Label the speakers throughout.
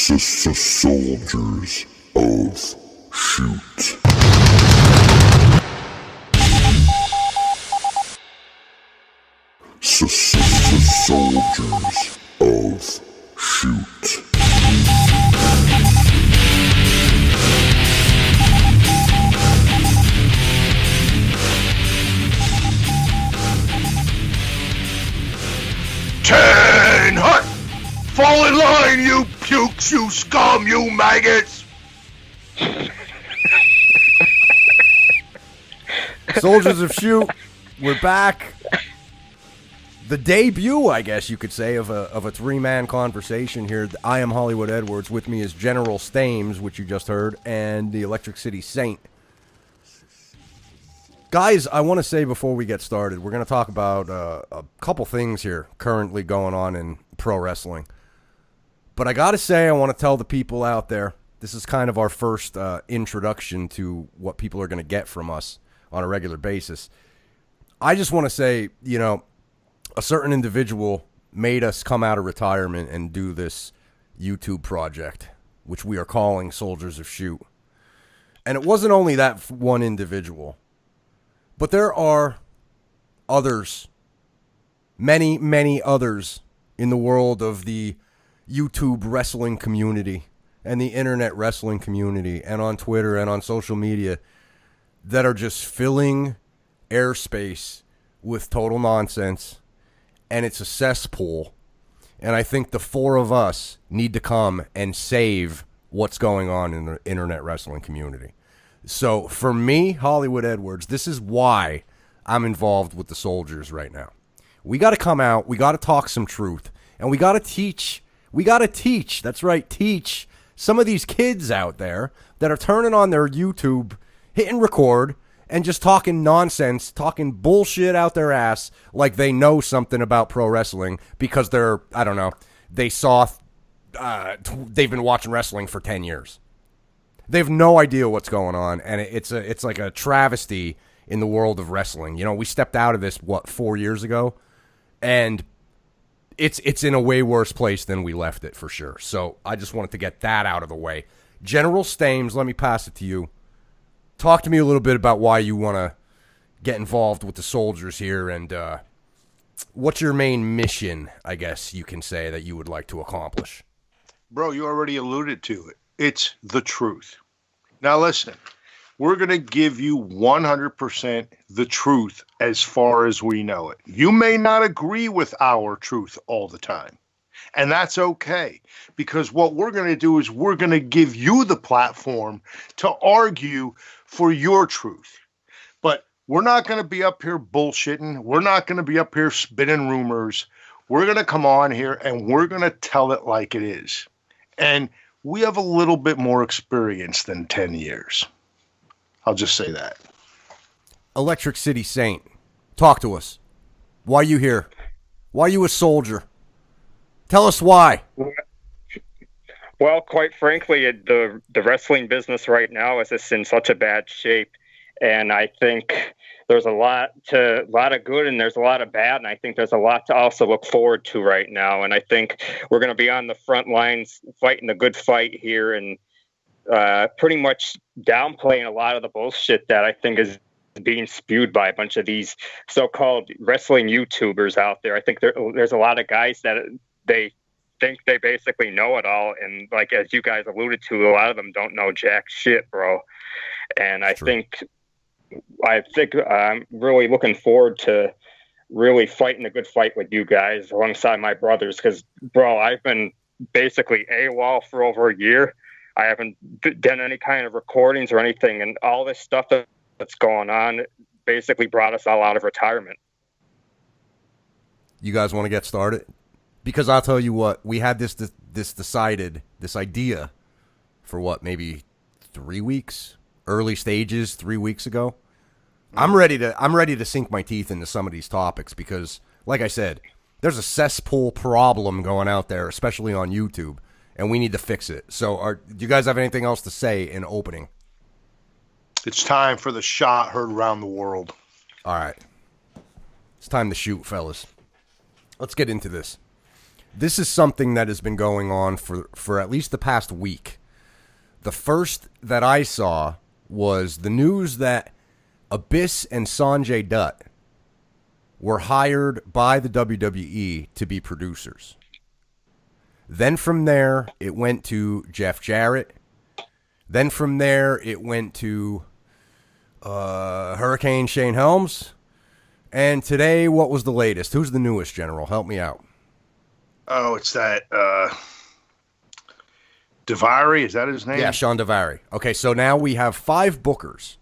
Speaker 1: Soldiers of Shoot. Soldiers of Shoot.
Speaker 2: Ten hut! Fall in line, you pukes, you scum, you maggots!
Speaker 3: Soldiers of Shoot, we're back. The debut, I guess you could say, of a three-man conversation here. I am Hollywood Edwards. With me is General Stames, which you just heard, and the Electric City Saint. Guys, I want to say before we get started, we're going to talk about a couple things here currently going on in pro wrestling. But I got to say, I want to tell the people out there, this is kind of our first introduction to what people are going to get from us on a regular basis. I just want to say, you know, a certain individual made us come out of retirement and do this YouTube project, which we are calling Soldiers of Shoot. And it wasn't only that one individual, but there are others, many, many others in the world of the YouTube wrestling community and the internet wrestling community and on Twitter and on social media that are just filling airspace with total nonsense. And it's a cesspool. And I think the four of us need to come and save what's going on in the internet wrestling community. So for me, Hollywood Edwards, this is why I'm involved with the Soldiers right now. We got to come out. We got to talk some truth. And we got to teach. We got to teach. That's right, teach some of these kids out there that are turning on their YouTube, hitting record, and just talking nonsense, talking bullshit out their ass like they know something about pro wrestling because they're, I don't know, they've been watching wrestling for 10 years. They have no idea what's going on, and it's like a travesty in the world of wrestling. You know, we stepped out of this, 4 years ago, and it's in a way worse place than we left it for sure. So I just wanted to get that out of the way. General Stames, let me pass it to you. Talk to me a little bit about why you want to get involved with the Soldiers here and what's your main mission, I guess you can say, that you would like to accomplish.
Speaker 2: Bro, you already alluded to it. It's the truth. Now listen, we're going to give you 100% the truth as far as we know it. You may not agree with our truth all the time. And that's okay, because what we're going to do is we're going to give you the platform to argue for your truth. But we're not going to be up here bullshitting. We're not going to be up here spinning rumors. We're going to come on here and we're going to tell it like it is. And we have a little bit more experience than 10 years. I'll just say that.
Speaker 3: Electric City Saint, talk to us. Why are you here? Why are you a soldier? Tell us why.
Speaker 4: Well, quite frankly, the wrestling business right now is just in such a bad shape, and I think there's a lot of good and there's a lot of bad, and I think there's a lot to also look forward to right now. And I think we're going to be on the front lines fighting the good fight here and pretty much downplaying a lot of the bullshit that I think is being spewed by a bunch of these so-called wrestling YouTubers out there. I think there's a lot of guys that they think they basically know it all, and like as you guys alluded to, a lot of them don't know jack shit, bro. And I think I'm really looking forward to really fighting a good fight with you guys alongside my brothers, because, bro, I've been basically AWOL for over a year. I haven't done any kind of recordings or anything, and all this stuff that's going on basically brought us all out of retirement.
Speaker 3: You guys want to get started? Because I'll tell you what, we had this idea for what, maybe 3 weeks, early stages 3 weeks ago. I'm ready to sink my teeth into some of these topics because, like I said, there's a cesspool problem going out there, especially on YouTube, and we need to fix it. So do you guys have anything else to say in opening?
Speaker 2: It's time for the shot heard around the world.
Speaker 3: All right. It's time to shoot, fellas. Let's get into this. This is something that has been going on for at least the past week. The first that I saw was the news that Abyss and Sanjay Dutt were hired by the WWE to be producers. Then from there, it went to Jeff Jarrett. Then from there, it went to Hurricane Shane Helms. And today, what was the latest? Who's the newest, General? Help me out.
Speaker 2: Oh, it's that Daivari. Is that his name?
Speaker 3: Yeah, Sean Daivari. Okay, so now we have 5 bookers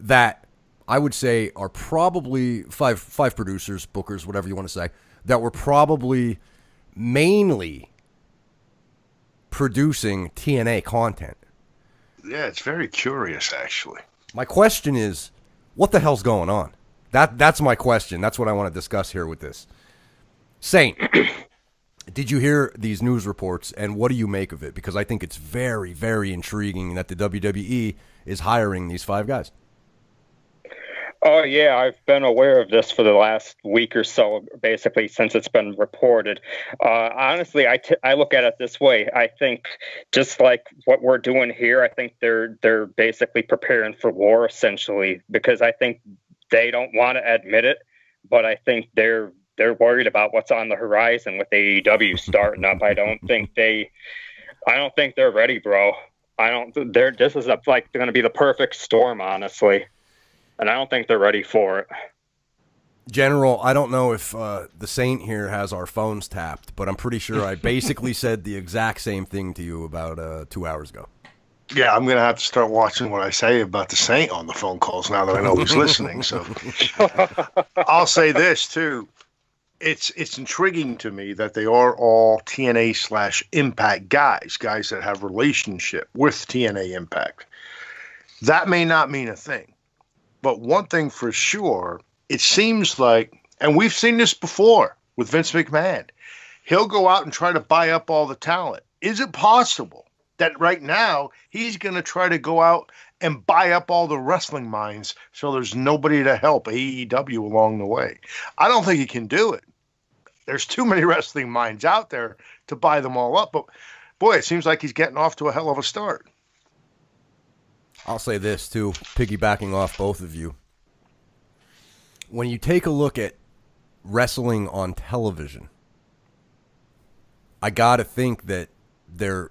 Speaker 3: that I would say are probably five producers, bookers, whatever you want to say, that were probably mainly producing TNA content.
Speaker 2: Yeah, it's very curious, actually.
Speaker 3: My question is, what the hell's going on? That's my question. That's what I want to discuss here with this. Saint, did you hear these news reports, and what do you make of it? Because I think it's very, very intriguing that the WWE is hiring these 5 guys.
Speaker 4: Oh, yeah, I've been aware of this for the last week or so, basically, since it's been reported. Honestly, I look at it this way. I think just like what we're doing here, I think they're basically preparing for war, essentially, because I think they don't want to admit it, but I think they're worried about what's on the horizon with AEW starting up. I don't think they're ready, bro. This is like going to be the perfect storm, honestly. And I don't think they're ready for it.
Speaker 3: General, I don't know if the Saint here has our phones tapped, but I'm pretty sure I basically said the exact same thing to you about 2 hours ago.
Speaker 2: Yeah, I'm going to have to start watching what I say about the Saint on the phone calls now that I know who's listening. So I'll say this, too. It's intriguing to me that they are all TNA/Impact guys that have relationship with TNA Impact. That may not mean a thing. But one thing for sure, it seems like, and we've seen this before with Vince McMahon, he'll go out and try to buy up all the talent. Is it possible that right now he's going to try to go out and buy up all the wrestling minds so there's nobody to help AEW along the way? I don't think he can do it. There's too many wrestling minds out there to buy them all up. But, boy, it seems like he's getting off to a hell of a start.
Speaker 3: I'll say this, too, piggybacking off both of you. When you take a look at wrestling on television, I got to think that they're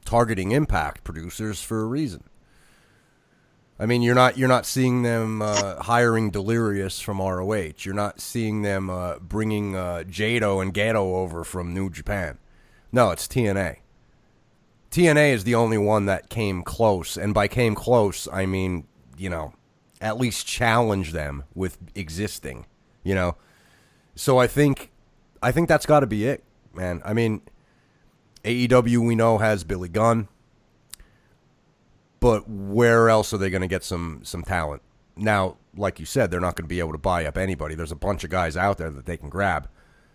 Speaker 3: targeting Impact producers for a reason. I mean, you're not seeing them hiring Delirious from ROH. You're not seeing them bringing Jado and Gato over from New Japan. No, it's TNA. TNA is the only one that came close, and by came close, I mean, at least challenge them with existing, So I think that's got to be it, man. I mean, AEW we know has Billy Gunn, but where else are they going to get some talent? Now, like you said, they're not going to be able to buy up anybody. There's a bunch of guys out there that they can grab,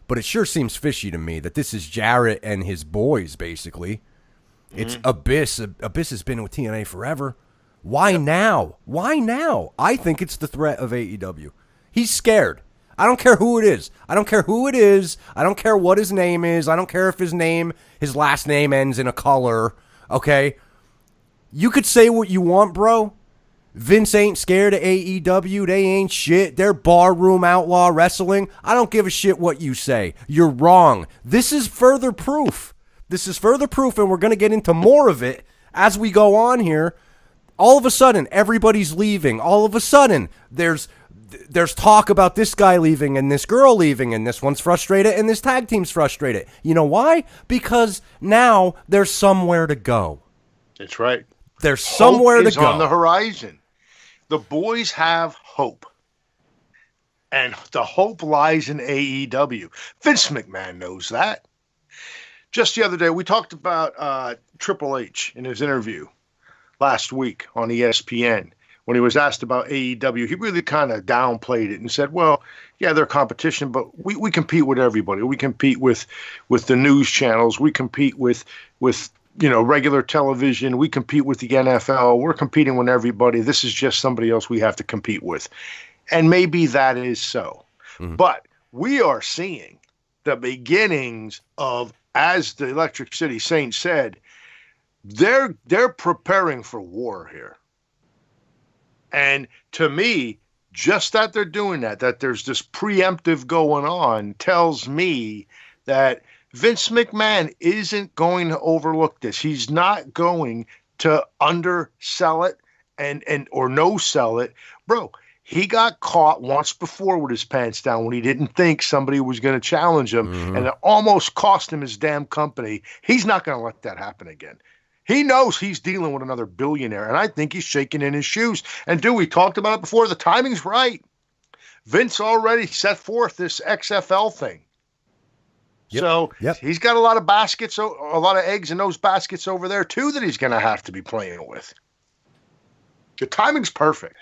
Speaker 3: but it sure seems fishy to me that this is Jarrett and his boys, basically. It's Abyss. Abyss has been with TNA forever. Why now? Why now? I think it's the threat of AEW. He's scared. I don't care who it is. I don't care who it is. I don't care what his name is. I don't care if his last name ends in a color. Okay? You could say what you want, bro. Vince ain't scared of AEW. They ain't shit. They're barroom outlaw wrestling. I don't give a shit what you say. You're wrong. This is further proof. And we're going to get into more of it as we go on here. All of a sudden, everybody's leaving. All of a sudden, there's talk about this guy leaving and this girl leaving, and this one's frustrated and this tag team's frustrated. You know why? Because now there's somewhere to go.
Speaker 2: That's right.
Speaker 3: There's somewhere
Speaker 2: hope
Speaker 3: to
Speaker 2: is
Speaker 3: go.
Speaker 2: On the horizon. The boys have hope. And the hope lies in AEW. Vince McMahon knows that. Just the other day, we talked about Triple H in his interview last week on ESPN. When he was asked about AEW, he really kind of downplayed it and said, well, yeah, they're competition, but we compete with everybody. We compete with the news channels. We compete with regular television. We compete with the NFL. We're competing with everybody. This is just somebody else we have to compete with. And maybe that is so. Mm-hmm. But we are seeing the beginnings of, as the Electric City Saints said, they're preparing for war here. And to me, just that they're doing that there's this preemptive going on, tells me that Vince McMahon isn't going to overlook this. He's not going to undersell it and or no sell it. Bro, he got caught once before with his pants down when he didn't think somebody was going to challenge him, and it almost cost him his damn company. He's not going to let that happen again. He knows he's dealing with another billionaire, and I think he's shaking in his shoes. And, dude, we talked about it before. The timing's right. Vince already set forth this XFL thing. So he's got a lot of baskets, a lot of eggs in those baskets over there, too, that he's going to have to be playing with. The timing's perfect.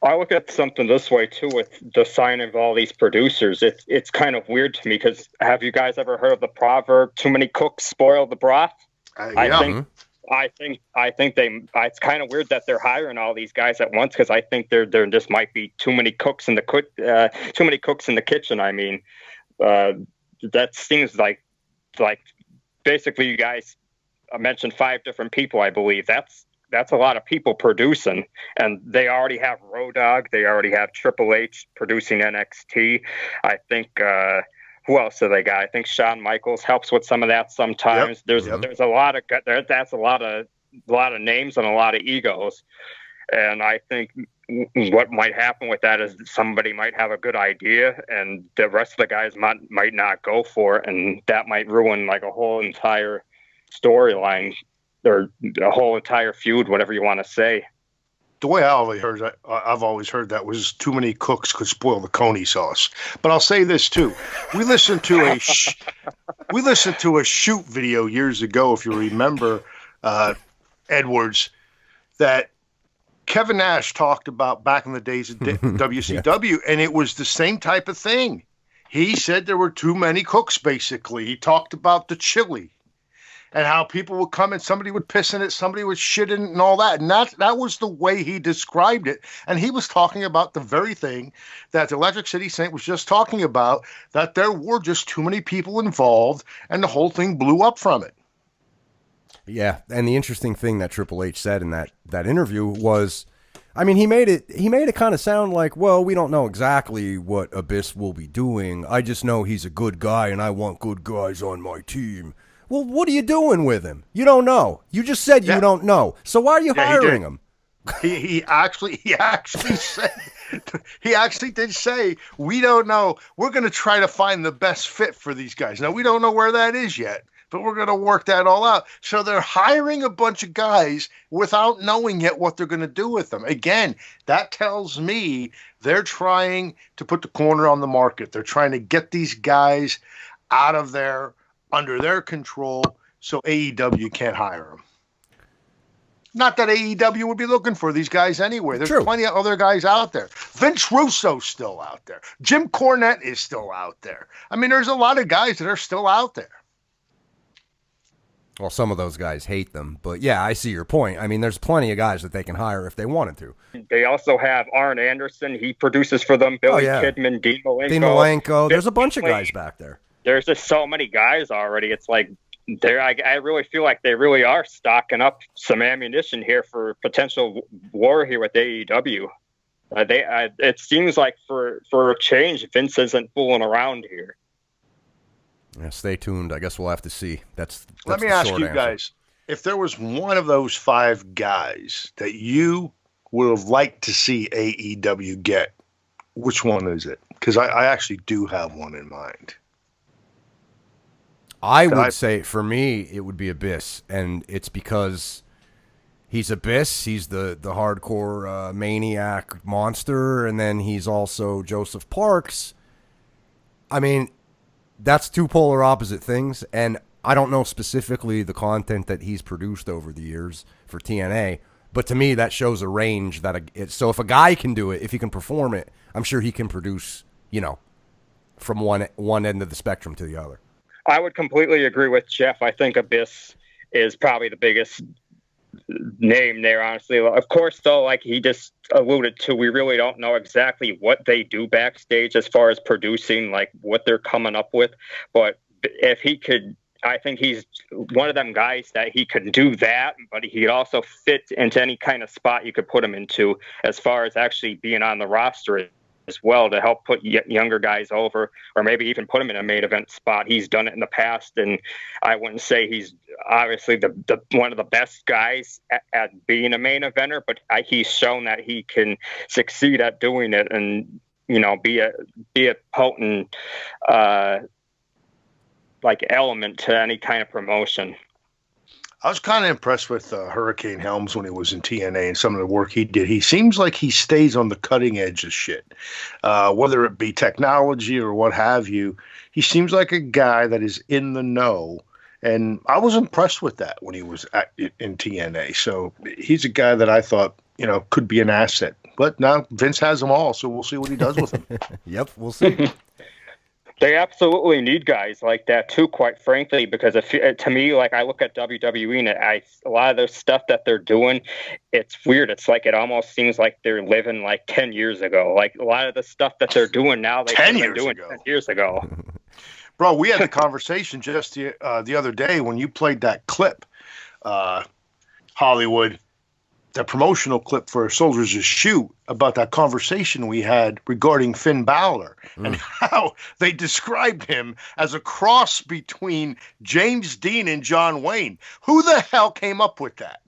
Speaker 4: I look at something this way, too, with the signing of all these producers. It's kind of weird to me because have you guys ever heard of the proverb, too many cooks spoil the broth?
Speaker 2: Yeah.
Speaker 4: I think it's kind of weird that they're hiring all these guys at once because I think there just might be too many cooks in the kitchen. I mean, that seems like basically you guys mentioned 5 different people. I believe that's a lot of people producing, and they already have Road Dogg, they already have Triple H producing NXT. I think. Who else do they got? I think Shawn Michaels helps with some of that sometimes. There's a lot of that's a lot of names and a lot of egos, and I think what might happen with that is somebody might have a good idea, and the rest of the guys might not go for it, and that might ruin like a whole entire storyline or a whole entire feud, whatever you want to say.
Speaker 2: The way I've always heard that was too many cooks could spoil the coney sauce. But I'll say this too: we listened to a shoot video years ago, if you remember, Edwards, that Kevin Nash talked about back in the days of WCW, and it was the same type of thing. He said there were too many cooks. Basically, he talked about the chili. And how people would come and somebody would piss in it, somebody would shit in it and all that. And that was the way he described it. And he was talking about the very thing that the Electric City Saint was just talking about, that there were just too many people involved and the whole thing blew up from it.
Speaker 3: Yeah, and the interesting thing that Triple H said in that interview was, I mean, he made it kind of sound like, well, we don't know exactly what Abyss will be doing. I just know he's a good guy and I want good guys on my team. Well, what are you doing with him? You don't know. You just said you don't know. So why are you hiring him?
Speaker 2: He actually said, he actually did say, we don't know. We're going to try to find the best fit for these guys. Now, we don't know where that is yet, but we're going to work that all out. So they're hiring a bunch of guys without knowing yet what they're going to do with them. Again, that tells me they're trying to put the corner on the market. They're trying to get these guys out of there, under their control, so AEW can't hire them. Not that AEW would be looking for these guys anyway. There's plenty of other guys out there. Vince Russo's still out there. Jim Cornette is still out there. I mean, there's a lot of guys that are still out there.
Speaker 3: Well, some of those guys hate them, but yeah, I see your point. I mean, there's plenty of guys that they can hire if they wanted to.
Speaker 4: They also have Arn Anderson. He produces for them. Billy Kidman, Dean Malenko.
Speaker 3: There's a bunch of guys back there.
Speaker 4: There's just so many guys already. It's like I really feel like they really are stocking up some ammunition here for potential war here with AEW. It seems like for a change, Vince isn't fooling around here.
Speaker 3: Yeah, stay tuned. I guess we'll have to see.
Speaker 2: Let me ask you guys, if there was one of those 5 guys that you would have liked to see AEW get, which one is it? Because I actually do have one in mind.
Speaker 3: I would say, for me, it would be Abyss, and it's because he's Abyss. He's the hardcore maniac monster, and then he's also Joseph Parks. I mean, that's 2 polar opposite things, and I don't know specifically the content that he's produced over the years for TNA, but to me, that shows a range. So if a guy can do it, if he can perform it, I'm sure he can produce, from one end of the spectrum to the other.
Speaker 4: I would completely agree with Jeff. I think Abyss is probably the biggest name there, honestly. Of course, though, like he just alluded to, we really don't know exactly what they do backstage as far as producing, like what they're coming up with. But if he could, I think he's one of them guys that he could do that, but he could also fit into any kind of spot you could put him into as far as actually being on the roster as well to help put younger guys over, or maybe even put him in a main event spot. He's done it in the past, and I wouldn't say he's obviously the one of the best guys at being a main eventer, but he's shown that he can succeed at doing it, and be a potent like element to any kind of promotion.
Speaker 2: I was kind of impressed with Hurricane Helms when he was in TNA and some of the work he did. He seems like he stays on the cutting edge of shit, whether it be technology or what have you. He seems like a guy that is in the know, and I was impressed with that when he was in TNA. So he's a guy that I thought, could be an asset. But now Vince has them all, so we'll see what he does with them.
Speaker 3: Yep, we'll see.
Speaker 4: They absolutely need guys like that too, quite frankly, because to me, like I look at WWE and a lot of the stuff that they're doing, it's weird. It's like it almost seems like they're living like 10 years ago. Like a lot of the stuff that they're doing now, they've been doing 10 years ago.
Speaker 2: Bro, we had the conversation just the other day when you played that clip, Hollywood, that promotional clip for Soldiers of Shoot, about that conversation we had regarding Finn Balor and how they described him as a cross between James Dean and John Wayne. Who the hell came up with that?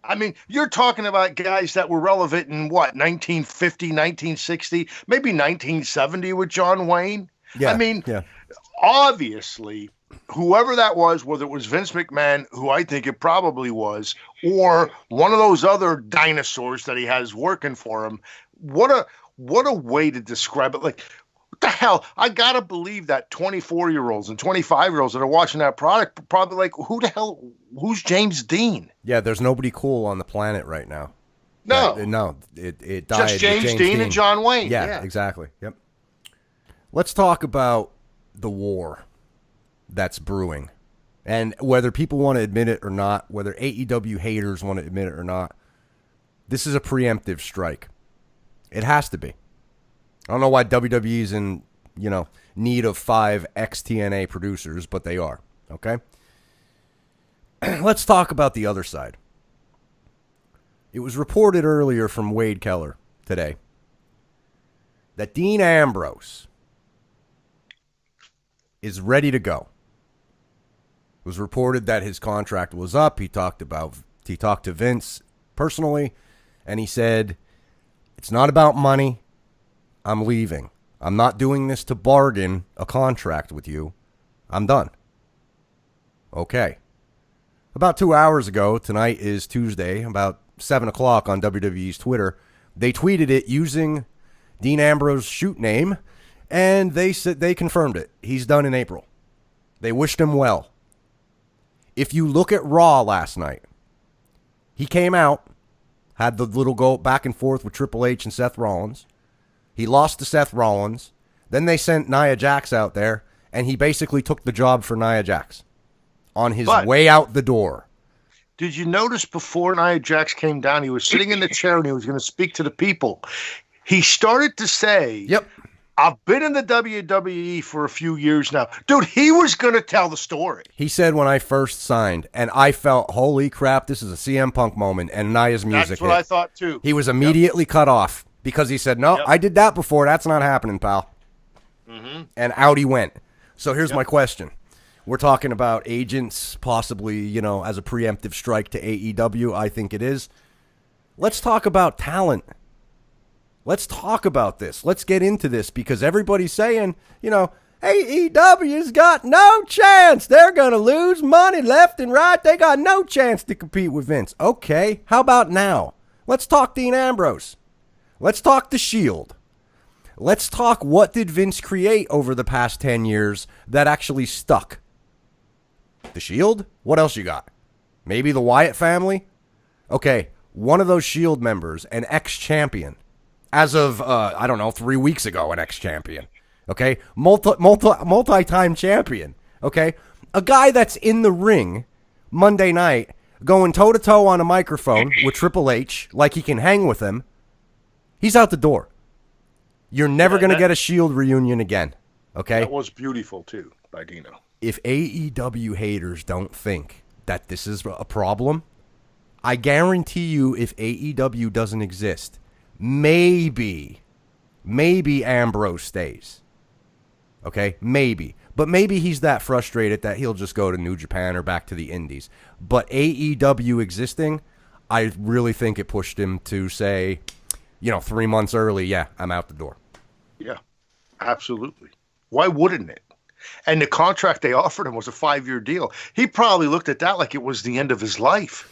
Speaker 2: I mean, you're talking about guys that were relevant in what, 1950, 1960, maybe 1970 with John Wayne?
Speaker 3: Yeah,
Speaker 2: I mean, obviously, whoever that was, whether it was Vince McMahon, who I think it probably was, or one of those other dinosaurs that he has working for him, what a way to describe it. Like, what the hell? I gotta believe that 24-year-olds and 25-year-olds that are watching that product probably like, who's James Dean?
Speaker 3: Yeah, there's nobody cool on the planet right now.
Speaker 2: No.
Speaker 3: It died.
Speaker 2: Just James Dean and John Wayne.
Speaker 3: Yeah, exactly. Yep. Let's talk about the war that's brewing. And whether people want to admit it or not, whether AEW haters want to admit it or not, this is a preemptive strike. It has to be. I don't know why WWE's in, need of 5 ex-TNA producers, but they are. Okay? Let's talk about the other side. It was reported earlier from Wade Keller today that Dean Ambrose is ready to go. It was reported that his contract was up. He talked to Vince personally, and he said, "It's not about money. I'm leaving. I'm not doing this to bargain a contract with you. I'm done." Okay. About 2 hours ago, tonight is Tuesday, about 7 o'clock on WWE's Twitter, they tweeted it using Dean Ambrose's shoot name, and they said they confirmed it. He's done in April. They wished him well. If you look at Raw last night, he came out, had the little go back and forth with Triple H and Seth Rollins. He lost to Seth Rollins. Then they sent Nia Jax out there, and he basically took the job for Nia Jax on his way out the door.
Speaker 2: Did you notice before Nia Jax came down, he was sitting in the chair and he was going to speak to the people. He started to say,
Speaker 3: "Yep,
Speaker 2: I've been in the WWE for a few years now." Dude, he was going to tell the story.
Speaker 3: He said, "When I first signed," and I felt, holy crap, this is a CM Punk moment, and Nia's music
Speaker 2: That's what I thought, too.
Speaker 3: He was immediately cut off because he said, "No, I did that before. That's not happening, pal." Mm-hmm. And out he went. So here's my question. We're talking about agents possibly, as a preemptive strike to AEW. I think it is. Let's talk about talent. Let's talk about this. Let's get into this because everybody's saying, AEW's got no chance. They're going to lose money left and right. They got no chance to compete with Vince. Okay, how about now? Let's talk Dean Ambrose. Let's talk The Shield. Let's talk what did Vince create over the past 10 years that actually stuck. The Shield? What else you got? Maybe the Wyatt family? Okay, one of those Shield members, an ex-champion. As of, 3 weeks ago, an ex-champion. Okay? Multi-time champion. Okay? A guy that's in the ring Monday night going toe-to-toe on a microphone with Triple H like he can hang with him, he's out the door. You're never going to get a Shield reunion again, okay?
Speaker 2: That was beautiful, too, by Dino.
Speaker 3: If AEW haters don't think that this is a problem, I guarantee you if AEW doesn't exist, maybe Ambrose stays. Okay? Maybe. But maybe he's that frustrated that he'll just go to New Japan or back to the Indies. But AEW existing, I really think it pushed him to say, 3 months early, yeah, I'm out the door.
Speaker 2: Yeah, absolutely. Why wouldn't it? And the contract they offered him was a 5-year deal. He probably looked at that like it was the end of his life.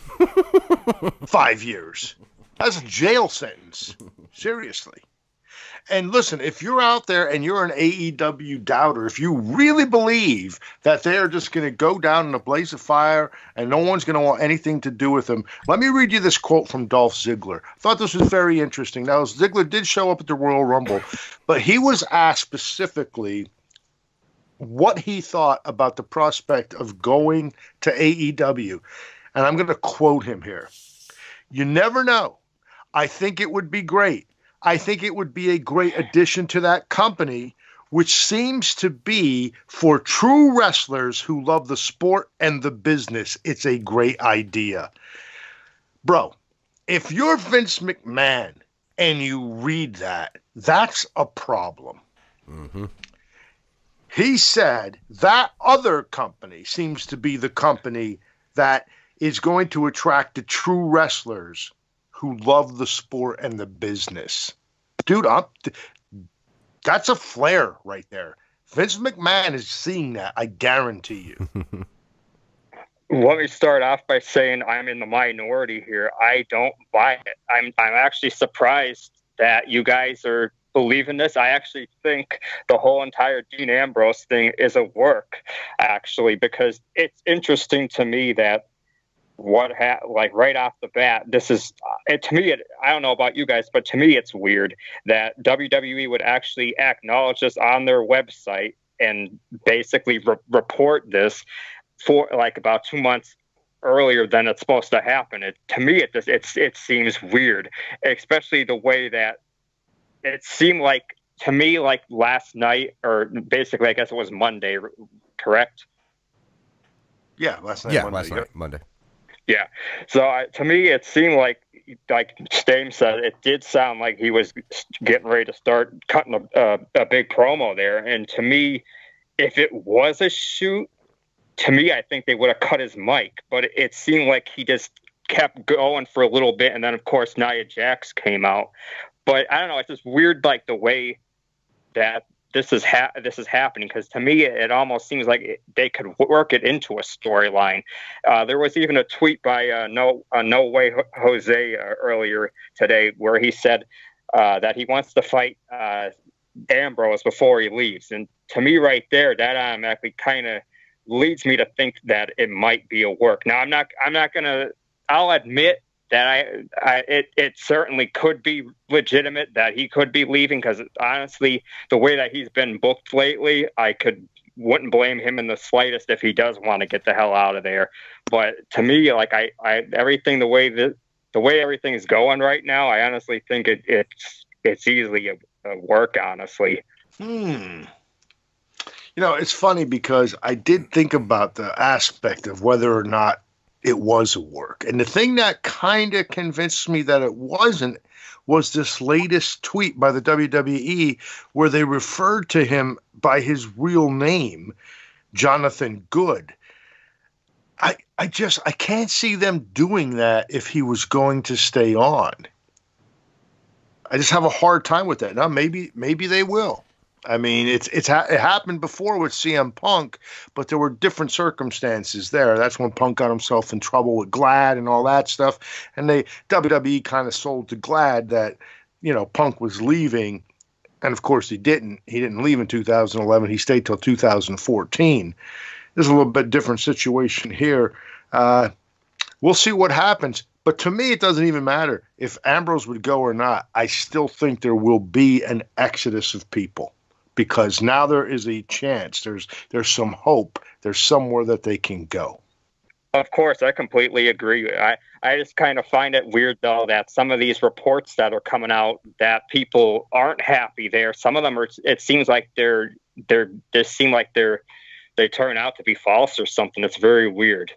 Speaker 2: 5 years. That's a jail sentence. Seriously. And listen, if you're out there and you're an AEW doubter, if you really believe that they're just going to go down in a blaze of fire and no one's going to want anything to do with them, let me read you this quote from Dolph Ziggler. I thought this was very interesting. Now, Ziggler did show up at the Royal Rumble, but he was asked specifically what he thought about the prospect of going to AEW. And I'm going to quote him here. "You never know. I think it would be great. I think it would be a great addition to that company, which seems to be for true wrestlers who love the sport and the business. It's a great idea." Bro, if you're Vince McMahon and you read that, that's a problem. Mm-hmm. He said that other company seems to be the company that is going to attract the true wrestlers who love the sport and the business. Dude, that's a flare right there. Vince McMahon is seeing that, I guarantee you.
Speaker 4: Let me start off by saying I'm in the minority here. I don't buy it. I'm actually surprised that you guys are believing this. I actually think the whole entire Dean Ambrose thing is a work, actually, because it's interesting to me that right off the bat, this is to me. I don't know about you guys, but to me, it's weird that WWE would actually acknowledge this on their website and basically report this for about 2 months earlier than it's supposed to happen. To me, it seems weird, especially the way that it seemed like to me, like last night, or basically, I guess it was Monday, correct?
Speaker 2: Yeah, last night.
Speaker 3: Yeah,
Speaker 2: Monday,
Speaker 3: last night, Monday.
Speaker 4: Yeah. So to me, it seemed like Stames said, it did sound like he was getting ready to start cutting a big promo there. And to me, if it was a shoot, to me, I think they would have cut his mic. But it seemed like he just kept going for a little bit. And then, of course, Nia Jax came out. But I don't know. It's just weird, like the way that this is happening, because to me it almost seems like they could work it into a storyline. There was even a tweet by No Way Jose earlier today where he said that he wants to fight Ambrose before he leaves, and to me right there, that automatically kind of leads me to think that it might be a work. Now I'll admit that it certainly could be legitimate that he could be leaving, because honestly, the way that he's been booked lately, wouldn't blame him in the slightest if he does want to get the hell out of there. But to me, like everything, the way everything is going right now, I honestly think it's easily a work. Honestly.
Speaker 2: It's funny because I did think about the aspect of whether or not it was a work. And the thing that kind of convinced me that it wasn't was this latest tweet by the WWE where they referred to him by his real name, Jonathan Good. I can't see them doing that if he was going to stay on. I just have a hard time with that. Now, maybe they will. I mean, it happened before with CM Punk, but there were different circumstances there. That's when Punk got himself in trouble with Glad and all that stuff. And WWE kind of sold to Glad that, Punk was leaving. And of course he didn't. He didn't leave in 2011. He stayed till 2014. There's a little bit different situation here. We'll see what happens. But to me, it doesn't even matter if Ambrose would go or not. I still think there will be an exodus of people. Because now there is a chance. There's some hope. There's somewhere that they can go.
Speaker 4: Of course, I completely agree. I just kind of find it weird, though, that some of these reports that are coming out that people aren't happy there. Some of them are. It seems like they turn out to be false or something. It's very weird.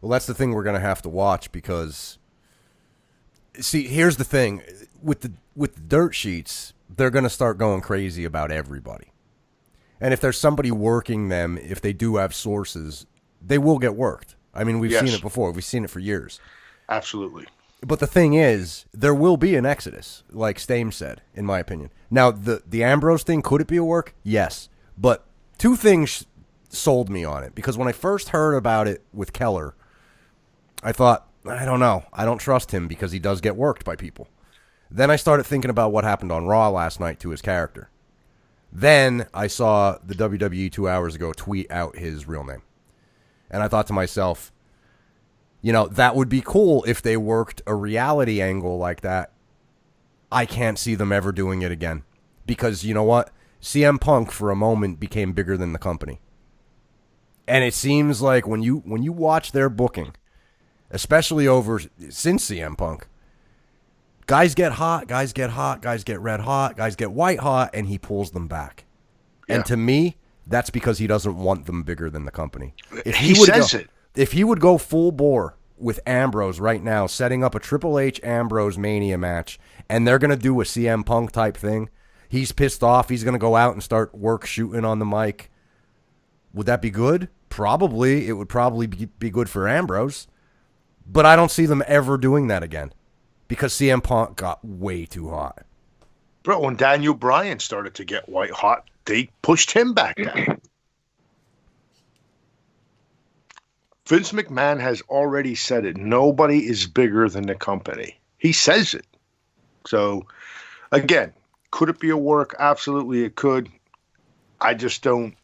Speaker 3: Well, that's the thing we're going to have to watch because, see, here's the thing with the dirt sheets, they're going to start going crazy about everybody, and if there's somebody working them, if they do have sources, they will get worked. I mean, we've seen it before. We've seen it for years.
Speaker 2: Absolutely.
Speaker 3: But the thing is, there will be an exodus, like Stames said, in my opinion. Now, the Ambrose thing, could it be a work? Yes. But two things sold me on it. Because when I first heard about it with Keller, I thought, I don't know. I don't trust him because he does get worked by people. Then I started thinking about what happened on Raw last night to his character. Then I saw the WWE 2 hours ago tweet out his real name. And I thought to myself, you know, that would be cool if they worked a reality angle like that. I can't see them ever doing it again. Because, you know what? CM Punk, for a moment, became bigger than the company. And it seems like when you watch their booking, especially since CM Punk, guys get hot, guys get red hot, guys get white hot, and he pulls them back. Yeah. And to me, that's because he doesn't want them bigger than the company. If he would go full bore with Ambrose right now, setting up a Triple H Ambrose Mania match, and they're going to do a CM Punk type thing, he's pissed off, he's going to go out and start work shooting on the mic. Would that be good? Probably. It would probably be good for Ambrose. But I don't see them ever doing that again because CM Punk got way too hot.
Speaker 2: Bro, when Daniel Bryan started to get white hot, they pushed him back down. Vince McMahon has already said it. Nobody is bigger than the company. He says it. So, again, could it be a work? Absolutely it could. I just don't,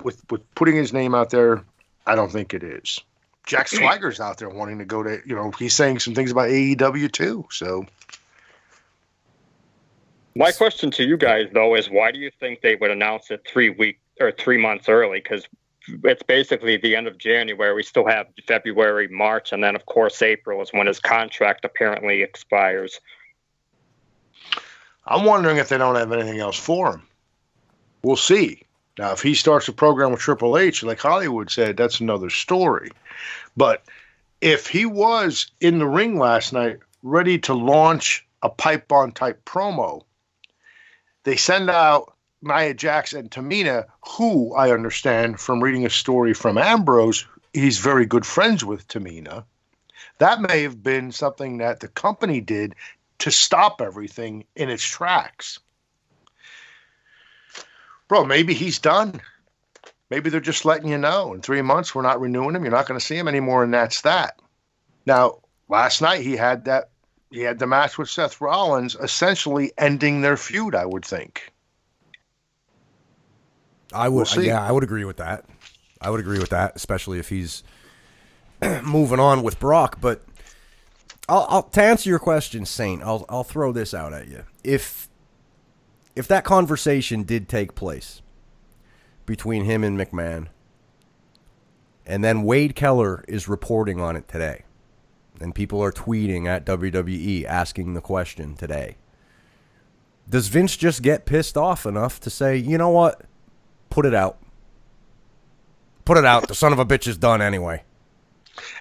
Speaker 2: with putting his name out there, I don't think it is. Jack Swagger's out there wanting to go to, he's saying some things about AEW too. So.
Speaker 4: My question to you guys, though, is why do you think they would announce it 3 months early? Because it's basically the end of January. We still have February, March, and then, of course, April is when his contract apparently expires.
Speaker 2: I'm wondering if they don't have anything else for him. We'll see. Now, if he starts a program with Triple H, like Hollywood said, that's another story. But if he was in the ring last night, ready to launch a pipe bomb type promo, they send out Nia Jax and Tamina, who I understand from reading a story from Ambrose, he's very good friends with Tamina. That may have been something that the company did to stop everything in its tracks. Bro, maybe he's done. Maybe they're just letting you know. In 3 months, we're not renewing him. You're not going to see him anymore, and that's that. Now, last night he had the match with Seth Rollins, essentially ending their feud, I would think.
Speaker 3: I would agree with that. I would agree with that, especially if he's moving on with Brock. But I'll to answer your question, Saint, I'll throw this out at you. If that conversation did take place between him and McMahon, and then Wade Keller is reporting on it today, and people are tweeting at WWE asking the question today, does Vince just get pissed off enough to say, you know what, put it out? Put it out. The son of a bitch is done anyway.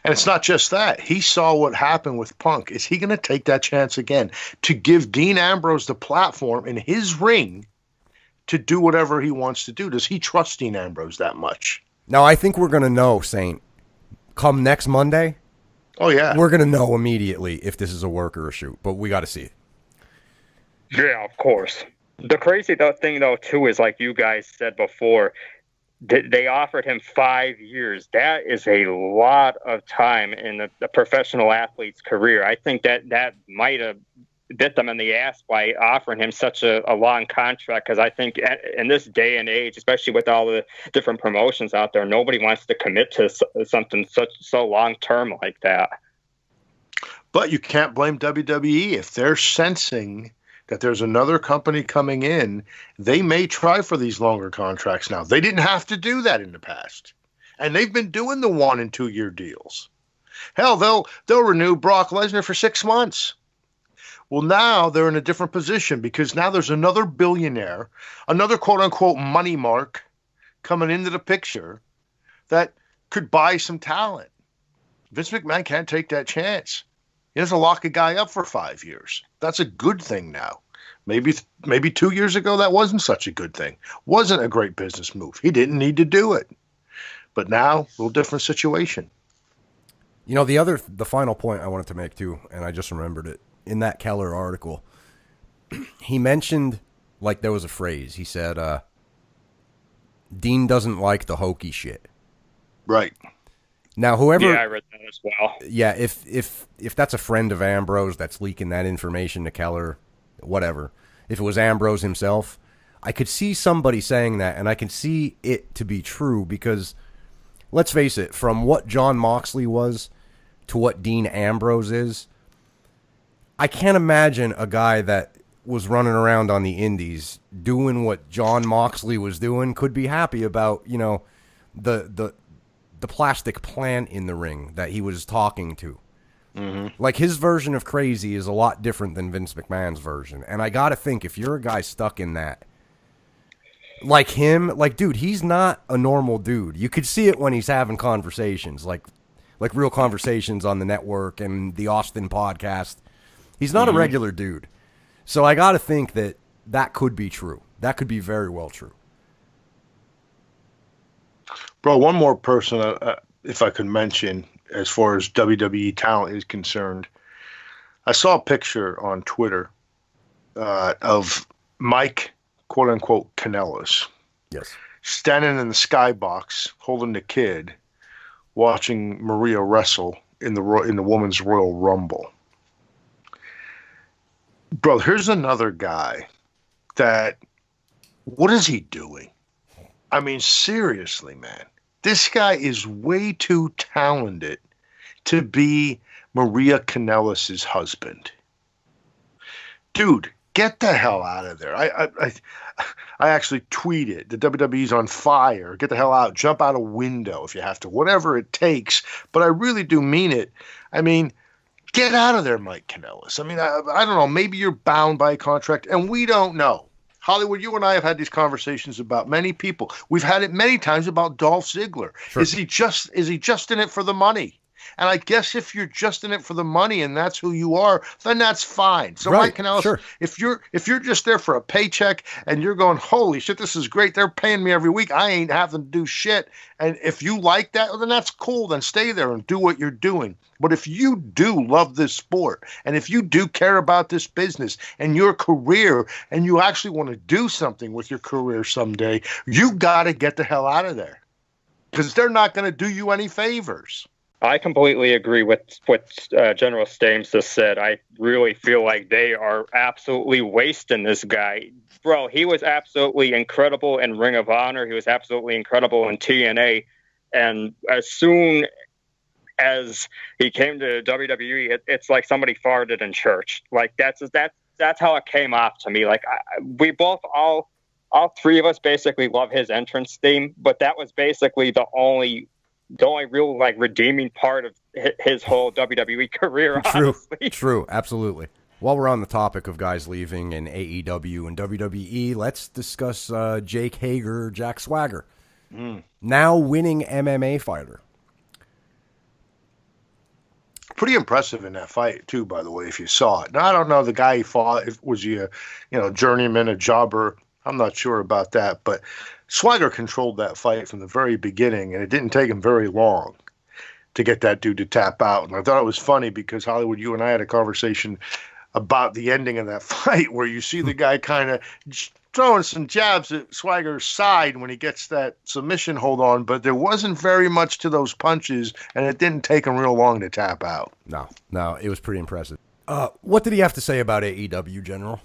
Speaker 2: And it's not just that. He saw what happened with Punk. Is he going to take that chance again to give Dean Ambrose the platform in his ring to do whatever he wants to do? Does he trust Dean Ambrose that much?
Speaker 3: Now, I think we're going to know, Saint, come next Monday.
Speaker 2: Oh, yeah.
Speaker 3: We're going to know immediately if this is a work or a shoot, but we got to see it.
Speaker 4: Yeah, of course. The crazy thing, though, too, is like you guys said before, they offered him 5 years. That is a lot of time in a professional athlete's career. I think that might have bit them in the ass by offering him such a long contract, because I think in this day and age, especially with all the different promotions out there, nobody wants to commit to something so long-term like that.
Speaker 2: But you can't blame WWE. If they're sensing that there's another company coming in, they may try for these longer contracts now. They didn't have to do that in the past. And they've been doing the 1 and 2 year deals. Hell, they'll renew Brock Lesnar for 6 months. Well, now they're in a different position because now there's another billionaire, another quote unquote money mark coming into the picture that could buy some talent. Vince McMahon can't take that chance. He doesn't lock a guy up for 5 years. That's a good thing now. Maybe 2 years ago, that wasn't such a good thing. Wasn't a great business move. He didn't need to do it. But now, a little different situation.
Speaker 3: You know, the final point I wanted to make too, and I just remembered it, in that Keller article, he mentioned, like, there was a phrase. He said, Dean doesn't like the hokey shit.
Speaker 2: Right.
Speaker 3: Now, whoever...
Speaker 4: Yeah, I read that as well.
Speaker 3: Yeah, if that's a friend of Ambrose that's leaking that information to Keller, whatever. If it was Ambrose himself, I could see somebody saying that, and I can see it to be true because, let's face it, from what Jon Moxley was to what Dean Ambrose is, I can't imagine a guy that was running around on the indies doing what Jon Moxley was doing could be happy about, you know, the plastic plant in the ring that he was talking to. Mm-hmm. Like, his version of crazy is a lot different than Vince McMahon's version. And I got to think, if you're a guy stuck in that, like him, like, dude, he's not a normal dude. You could see it when he's having conversations, like real conversations on the network and the Austin podcast. He's not a regular dude. So I got to think that could be true. That could be very well true.
Speaker 2: Bro, one more person, if I could mention, as far as WWE talent is concerned. I saw a picture on Twitter of Mike, quote-unquote, Kanellis.
Speaker 3: Yes.
Speaker 2: Standing in the skybox, holding the kid, watching Maria wrestle in the Women's Royal Rumble. Bro, here's another guy that, what is he doing? I mean, seriously, man. This guy is way too talented to be Maria Kanellis' husband. Dude, get the hell out of there. I actually tweeted, the WWE's on fire. Get the hell out. Jump out a window if you have to. Whatever it takes. But I really do mean it. I mean, get out of there, Mike Kanellis. I mean, I don't know. Maybe you're bound by a contract, and we don't know. Hollywood, you and I have had these conversations about many people. We've had it many times about Dolph Ziggler. Sure. Is he just in it for the money? And I guess if you're just in it for the money and that's who you are, then that's fine. So right. Mike Kanellis, sure. if you're just there for a paycheck and you're going, holy shit, this is great. They're paying me every week. I ain't having to do shit. And if you like that, well, then that's cool. Then stay there and do what you're doing. But if you do love this sport and if you do care about this business and your career and you actually want to do something with your career someday, you got to get the hell out of there because they're not going to do you any favors.
Speaker 4: I completely agree with what General Stames just said. I really feel like they are absolutely wasting this guy. Bro, he was absolutely incredible in Ring of Honor. He was absolutely incredible in TNA. And as soon as he came to WWE, it's like somebody farted in church. Like, that's how it came off to me. Like, we both, all three of us basically love his entrance theme, but that was basically the only real, like, redeeming part of his whole WWE career, honestly.
Speaker 3: True, absolutely. While we're on the topic of guys leaving in AEW and WWE, let's discuss Jake Hager, Jack Swagger. Now winning MMA fighter.
Speaker 2: Pretty impressive in that fight, too, by the way, if you saw it. Now, I don't know the guy he fought. Was he a journeyman, a jobber? I'm not sure about that, but Swagger controlled that fight from the very beginning, and it didn't take him very long to get that dude to tap out. And I thought it was funny because, Hollywood, you and I had a conversation about the ending of that fight where you see the guy kind of throwing some jabs at Swagger's side when he gets that submission hold on, but there wasn't very much to those punches, and it didn't take him real long to tap out.
Speaker 3: No, it was pretty impressive. What did he have to say about AEW, General?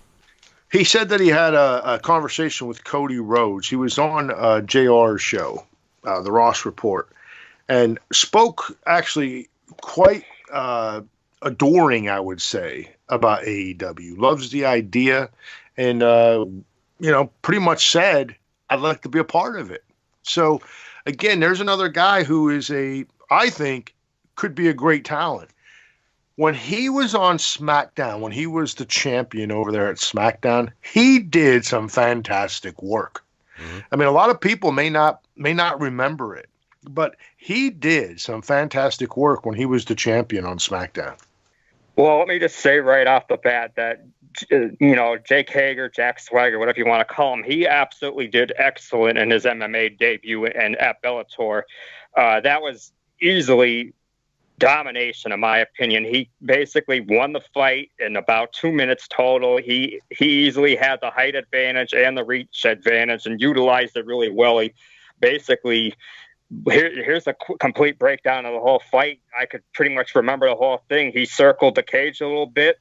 Speaker 2: He said that he had a conversation with Cody Rhodes. He was on JR's show, the Ross Report, and spoke actually quite adoring, I would say, about AEW. Loves the idea and, pretty much said, I'd like to be a part of it. So again, there's another guy who is I think, could be a great talent. When he was on SmackDown, when he was the champion over there at SmackDown, he did some fantastic work. Mm-hmm. I mean, a lot of people may not remember it, but he did some fantastic work when he was the champion on SmackDown.
Speaker 4: Well, let me just say right off the bat that, Jake Hager, Jack Swagger, whatever you want to call him, he absolutely did excellent in his MMA debut and at Bellator. That was easily domination, in my opinion. He basically won the fight in about 2 minutes total. He easily had the height advantage and the reach advantage and utilized it really well. He basically, here's a complete breakdown of the whole fight. I could pretty much remember the whole thing. He circled the cage a little bit.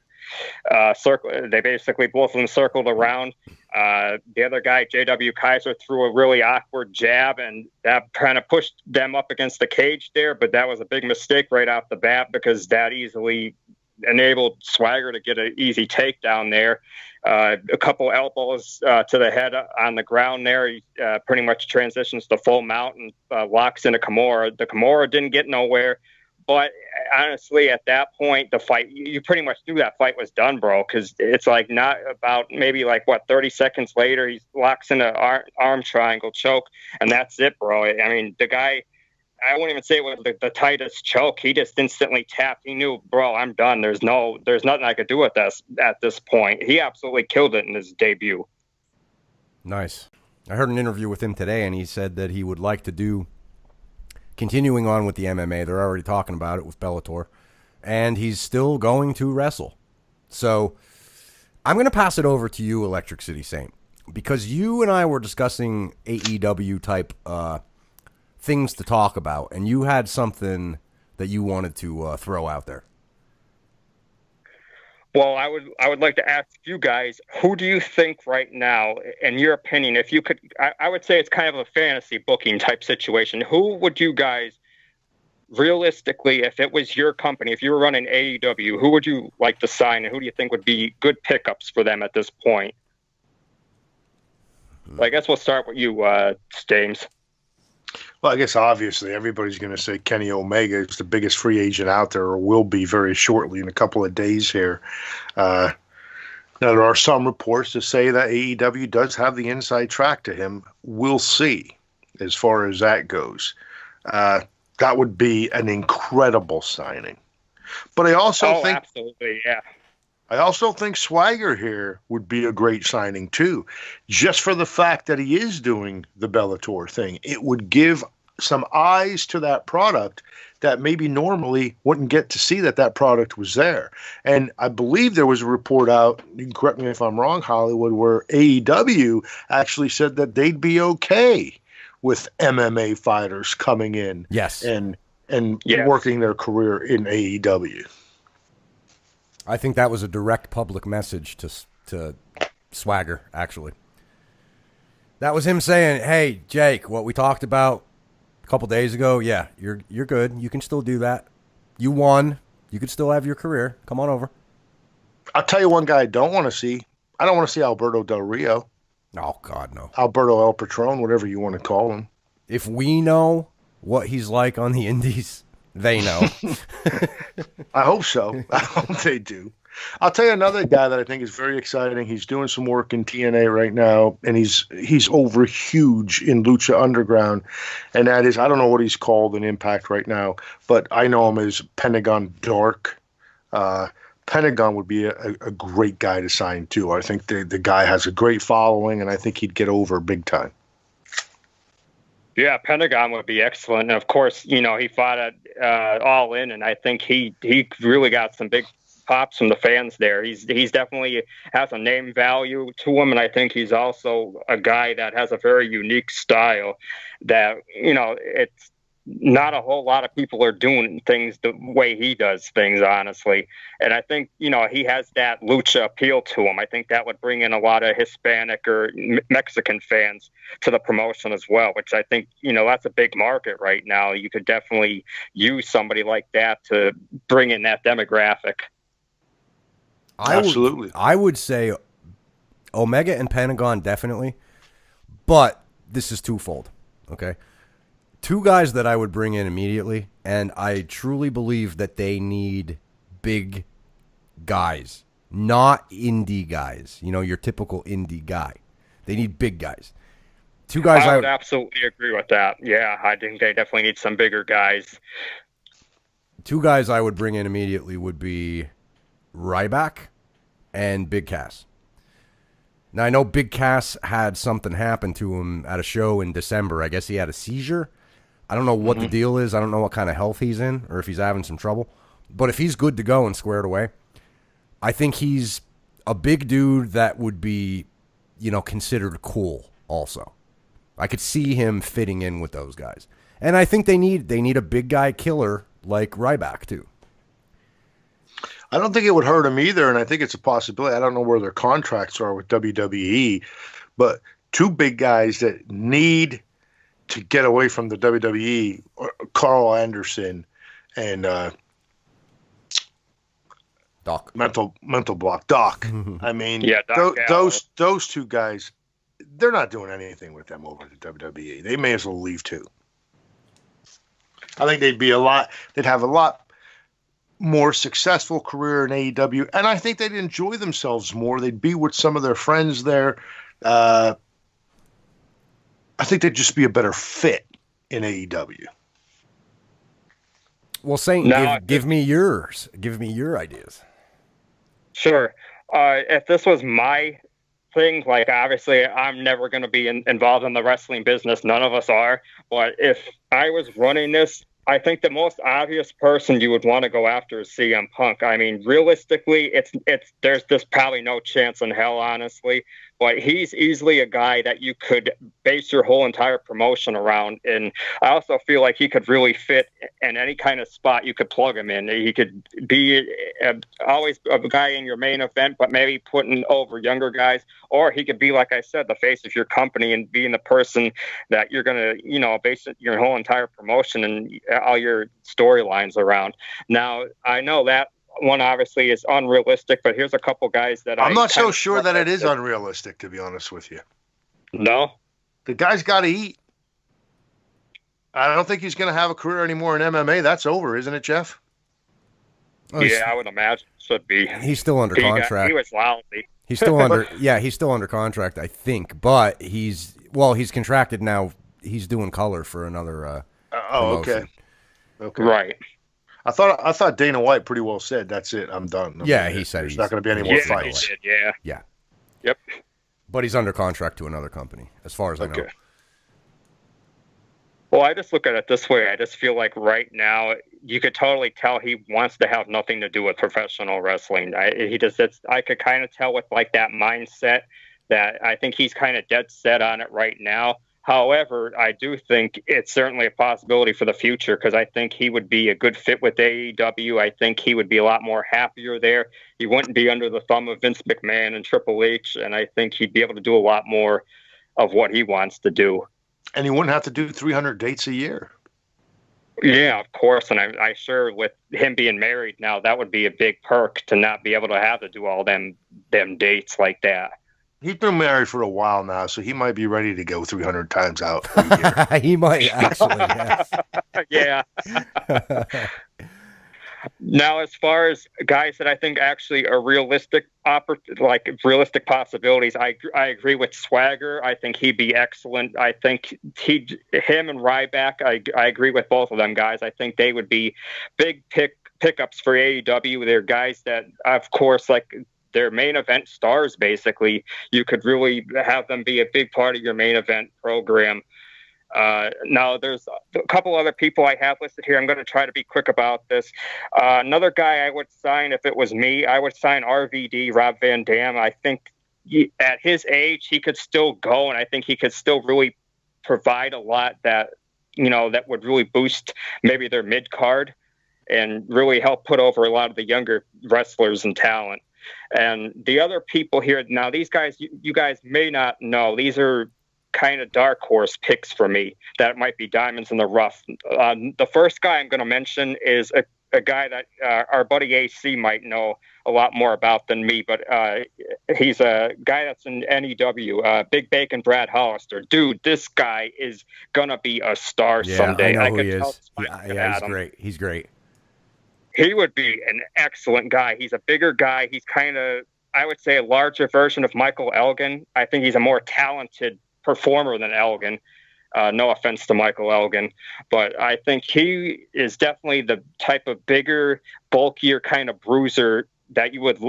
Speaker 4: They basically both of them circled around. The other guy, JW Kaiser, threw a really awkward jab, and that kind of pushed them up against the cage there. But that was a big mistake right off the bat because that easily enabled Swagger to get an easy takedown there. A couple elbows to the head on the ground there. He pretty much transitions to full mount and locks into Kimura. The Kimura didn't get nowhere. But honestly, at that point, the fight, you pretty much knew that fight was done, bro, because it's like not about maybe 30 seconds later, he locks in an arm triangle choke, and that's it, bro. I mean, the guy, I wouldn't even say it was the tightest choke. He just instantly tapped. He knew, bro, I'm done. There's nothing I could do with this at this point. He absolutely killed it in his debut.
Speaker 3: Nice. I heard an interview with him today, and he said that he would like to do, continuing on with the MMA, they're already talking about it with Bellator, and he's still going to wrestle. So I'm going to pass it over to you, Electric City Saint, because you and I were discussing AEW type things to talk about, and you had something that you wanted to throw out there.
Speaker 4: Well, I would like to ask you guys, who do you think right now, in your opinion, if you could, I would say it's kind of a fantasy booking type situation. Who would you guys, realistically, if it was your company, if you were running AEW, who would you like to sign, and who do you think would be good pickups for them at this point? I guess we'll start with you, Stames.
Speaker 2: Well, I guess obviously everybody's going to say Kenny Omega is the biggest free agent out there, or will be very shortly in a couple of days here. Now, there are some reports to say that AEW does have the inside track to him. We'll see as far as that goes. That would be an incredible signing. But I also think...
Speaker 4: absolutely, yeah.
Speaker 2: I also think Swagger here would be a great signing too, just for the fact that he is doing the Bellator thing. It would give some eyes to that product that maybe normally wouldn't get to see that product was there. And I believe there was a report out, you can correct me if I'm wrong, Hollywood, where AEW actually said that they'd be okay with MMA fighters coming in,
Speaker 3: yes,
Speaker 2: and working their career in AEW.
Speaker 3: I think that was a direct public message to Swagger, actually. That was him saying, hey, Jake, what we talked about a couple days ago, yeah, you're good. You can still do that. You won. You could still have your career. Come on over.
Speaker 2: I'll tell you one guy I don't want to see. I don't want to see Alberto Del Rio.
Speaker 3: Oh, God, no.
Speaker 2: Alberto El Patron, whatever you want to call him.
Speaker 3: If we know what he's like on the indies, they know.
Speaker 2: I hope so. I hope they do. I'll tell you another guy that I think is very exciting. He's doing some work in TNA right now, and he's over huge in Lucha Underground, and that is, I don't know what he's called in Impact right now, but I know him as Pentagon Dark. Pentagon would be a great guy to sign too. I think the guy has a great following, and I think he'd get over big time.
Speaker 4: Yeah, Pentagon would be excellent. And of course, he fought at All In, and I think he really got some big pops from the fans there. He's definitely has a name value to him, and I think he's also a guy that has a very unique style that, it's not a whole lot of people are doing things the way he does things, honestly. And I think, he has that lucha appeal to him. I think that would bring in a lot of Hispanic or Mexican fans to the promotion as well, which I think, that's a big market right now. You could definitely use somebody like that to bring in that demographic.
Speaker 2: Absolutely.
Speaker 3: I would say Omega and Pentagon definitely, but this is twofold, okay? Two guys that I would bring in immediately, and I truly believe that they need big guys, not indie guys. You know, your typical indie guy. They need big guys. Two guys
Speaker 4: I would absolutely agree with that. Yeah, I think they definitely need some bigger guys.
Speaker 3: Two guys I would bring in immediately would be Ryback and Big Cass. Now, I know Big Cass had something happen to him at a show in December. I guess he had a seizure. I don't know what the deal is. I don't know what kind of health he's in or if he's having some trouble. But if he's good to go and squared away, I think he's a big dude that would be, you know, considered cool also. I could see him fitting in with those guys. And I think they need a big guy killer like Ryback too.
Speaker 2: I don't think it would hurt him either, and I think it's a possibility. I don't know where their contracts are with WWE, but two big guys that need to get away from the WWE, Carl Anderson and
Speaker 3: Doc.
Speaker 2: Mental block. Doc. I mean,
Speaker 4: Yeah, Doc
Speaker 2: those two guys, they're not doing anything with them over at the WWE. They may as well leave too. I think they'd have a lot more successful career in AEW, and I think they'd enjoy themselves more. They'd be with some of their friends there. I think they'd just be a better fit in AEW.
Speaker 3: Well, Saint, give me yours. Give me your ideas.
Speaker 4: Sure. If this was my thing, like obviously I'm never going to be involved in the wrestling business. None of us are. But if I was running this, I think the most obvious person you would want to go after is CM Punk. I mean, realistically, there's probably no chance in hell, honestly. But he's easily a guy that you could base your whole entire promotion around. And I also feel like he could really fit in any kind of spot you could plug him in. He could be always a guy in your main event, but maybe putting over younger guys. Or he could be, like I said, the face of your company and being the person that you're going to, you know, base your whole entire promotion and all your storylines around. Now, I know that one obviously is unrealistic, but here's a couple guys that
Speaker 2: I'm not so sure that it is unrealistic, to be honest with you.
Speaker 4: No?
Speaker 2: The guy's got to eat. I don't think he's going to have a career anymore in MMA. That's over, isn't it, Jeff?
Speaker 3: Oh,
Speaker 4: yeah, I would imagine it should be.
Speaker 3: He's still under contract.
Speaker 4: He was lousy.
Speaker 3: He's still under he's still under contract, I think, but he's contracted now. He's doing color for another promotion.
Speaker 2: Okay.
Speaker 4: Right.
Speaker 2: I thought Dana White pretty well said, that's it, I'm done.
Speaker 3: Yeah, he said
Speaker 2: there's not going to be any more fights.
Speaker 4: He did,
Speaker 3: Yeah.
Speaker 4: Yep.
Speaker 3: But he's under contract to another company, as far as I know.
Speaker 4: Well, I just look at it this way. I just feel like right now you could totally tell he wants to have nothing to do with professional wrestling. I could kind of tell with like that mindset that I think he's kind of dead set on it right now. However, I do think it's certainly a possibility for the future because I think he would be a good fit with AEW. I think he would be a lot more happier there. He wouldn't be under the thumb of Vince McMahon and Triple H, and I think he'd be able to do a lot more of what he wants to do.
Speaker 2: And he wouldn't have to do 300 dates a year.
Speaker 4: Yeah, of course. And I sure with him being married now, that would be a big perk to not be able to have to do all them dates like that.
Speaker 2: He's been married for a while now, so he might be ready to go 300 times out a year.
Speaker 3: He might actually.
Speaker 4: Yeah. Now, as far as guys that I think actually are realistic possibilities, I agree with Swagger. I think he'd be excellent. I think him and Ryback, I agree with both of them guys. I think they would be big pickups for AEW. They're guys that, of course, like their main event stars, basically. You could really have them be a big part of your main event program. Now, there's a couple other people I have listed here. I'm going to try to be quick about this. Another guy I would sign if it was me, I would sign RVD, Rob Van Dam. I think at his age, he could still go, and I think he could still really provide a lot that would really boost maybe their mid-card and really help put over a lot of the younger wrestlers and talent. And the other people here, now these guys, you guys may not know, these are kind of dark horse picks for me that might be diamonds in the rough. The first guy I'm going to mention is a guy that our buddy AC might know a lot more about than me, but he's a guy that's in NEW, Big Bacon Brad Hollister. Dude, this guy is going to be a star someday.
Speaker 3: I know who he is. Yeah, he's great. He's great.
Speaker 4: He would be an excellent guy. He's a bigger guy. He's kind of, I would say, a larger version of Michael Elgin. I think he's a more talented performer than Elgin. No offense to Michael Elgin, but I think he is definitely the type of bigger, bulkier kind of bruiser that you would,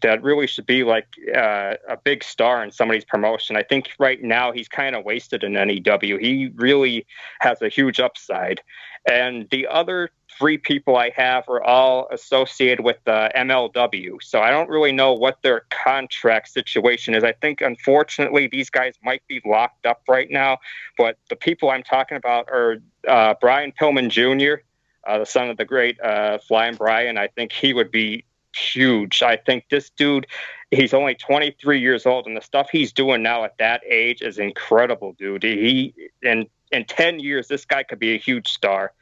Speaker 4: that really should be like a big star in somebody's promotion. I think right now he's kind of wasted in NEW. He really has a huge upside. And the other three people I have are all associated with MLW. So I don't really know what their contract situation is. I think, unfortunately, these guys might be locked up right now. But the people I'm talking about are Brian Pillman Jr., the son of the great Flying Brian. I think he would be huge. I think this dude, he's only 23 years old, and the stuff he's doing now at that age is incredible, dude. In 10 years, this guy could be a huge star.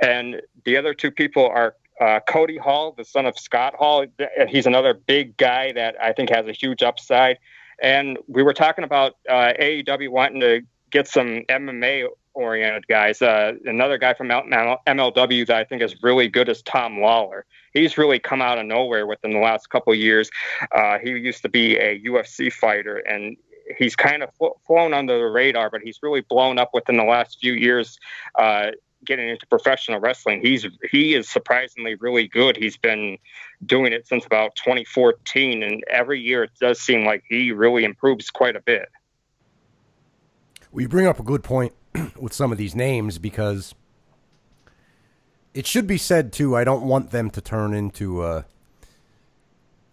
Speaker 4: And the other two people are Cody Hall, the son of Scott Hall. He's another big guy that I think has a huge upside. And we were talking about AEW wanting to get some MMA-oriented guys. Another guy from MLW that I think is really good is Tom Lawler. He's really come out of nowhere within the last couple of years. He used to be a UFC fighter, and he's kind of flown under the radar, but he's really blown up within the last few years getting into professional wrestling. He is surprisingly really good. He's been doing it since about 2014, and every year it does seem like he really improves quite a bit.
Speaker 3: Well, you bring up a good point with some of these names, because it should be said, too, I don't want them to turn into a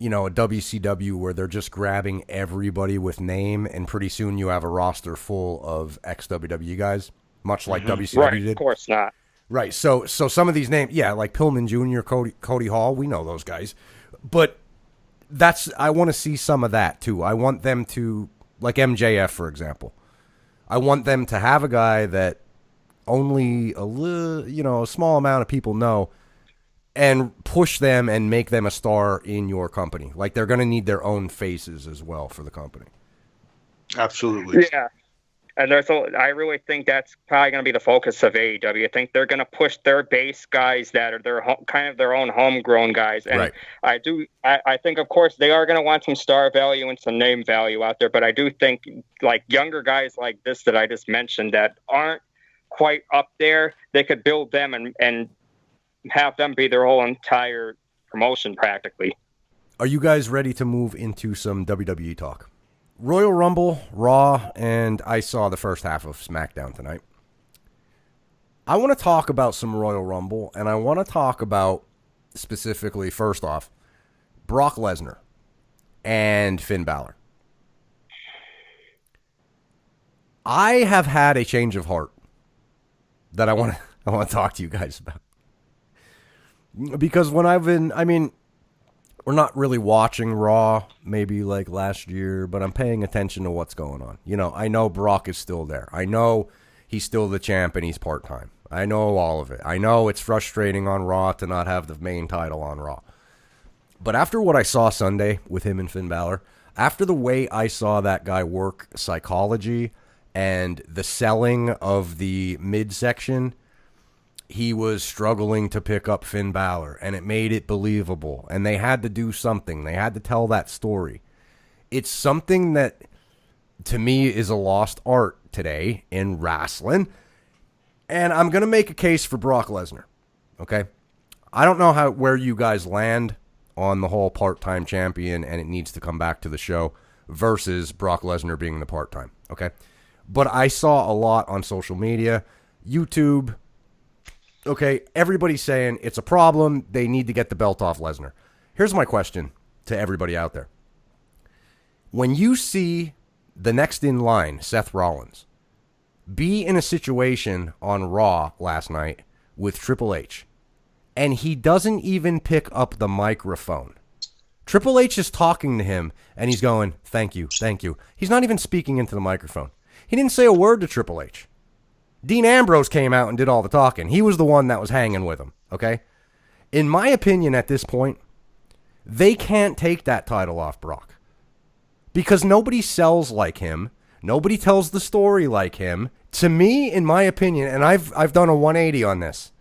Speaker 3: WCW where they're just grabbing everybody with name, and pretty soon you have a roster full of ex-WWE guys, much like WCW
Speaker 4: right,
Speaker 3: did.
Speaker 4: Of course not.
Speaker 3: Right, so some of these names, like Pillman Jr., Cody Hall, we know those guys. But I want to see some of that, too. I want them to, like MJF, for example, I want them to have a guy that only a small amount of people know, and push them and make them a star in your company. Like, they're going to need their own faces as well for the company.
Speaker 2: Absolutely.
Speaker 4: Yeah. And I really think that's probably going to be the focus of AEW. I think they're going to push their base guys that are kind of their own homegrown guys. And
Speaker 3: right.
Speaker 4: I think, of course, they are going to want some star value and some name value out there. But I do think, like, younger guys like this that I just mentioned that aren't quite up there, they could build them and have them be their whole entire promotion practically.
Speaker 3: Are you guys ready to move into some WWE talk? Royal Rumble, Raw, and I saw the first half of SmackDown tonight. I want to talk about some Royal Rumble, and I want to talk about, specifically, first off, Brock Lesnar and Finn Balor. I have had a change of heart that I want to talk to you guys about. Because when we're not really watching Raw, maybe like last year, but I'm paying attention to what's going on. I know Brock is still there. I know he's still the champ and he's part-time. I know all of it. I know it's frustrating on Raw to not have the main title on Raw. But after what I saw Sunday with him and Finn Balor, after the way I saw that guy work psychology and the selling of the midsection, he was struggling to pick up Finn Balor, and it made it believable. And they had to do something. They had to tell that story. It's something that, to me, is a lost art today in wrestling. And I'm going to make a case for Brock Lesnar, okay? I don't know where you guys land on the whole part-time champion and it needs to come back to the show versus Brock Lesnar being the part-time, okay? But I saw a lot on social media, YouTube. Okay, everybody's saying it's a problem. They need to get the belt off Lesnar. Here's my question to everybody out there. When you see the next in line, Seth Rollins, be in a situation on Raw last night with Triple H, and he doesn't even pick up the microphone. Triple H is talking to him, and he's going, thank you, thank you. He's not even speaking into the microphone. He didn't say a word to Triple H. Dean Ambrose came out and did all the talking. He was the one that was hanging with him, okay? In my opinion at this point, They can't take that title off Brock because nobody sells like him. Nobody tells the story like him. To me, in my opinion, and I've done a 180 on this,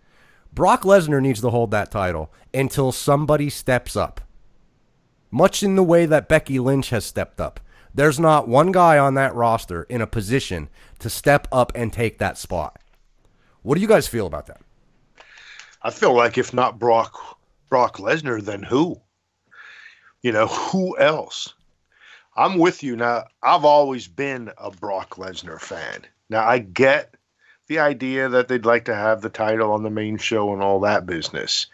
Speaker 3: Brock Lesnar needs to hold that title until somebody steps up. Much in the way that Becky Lynch has stepped up. There's not one guy on that roster in a position to step up and take that spot. What do you guys feel about that?
Speaker 2: I feel like if not Brock Lesnar, then who? Who else? I'm with you. Now, I've always been a Brock Lesnar fan. Now, I get the idea that they'd like to have the title on the main show and all that business.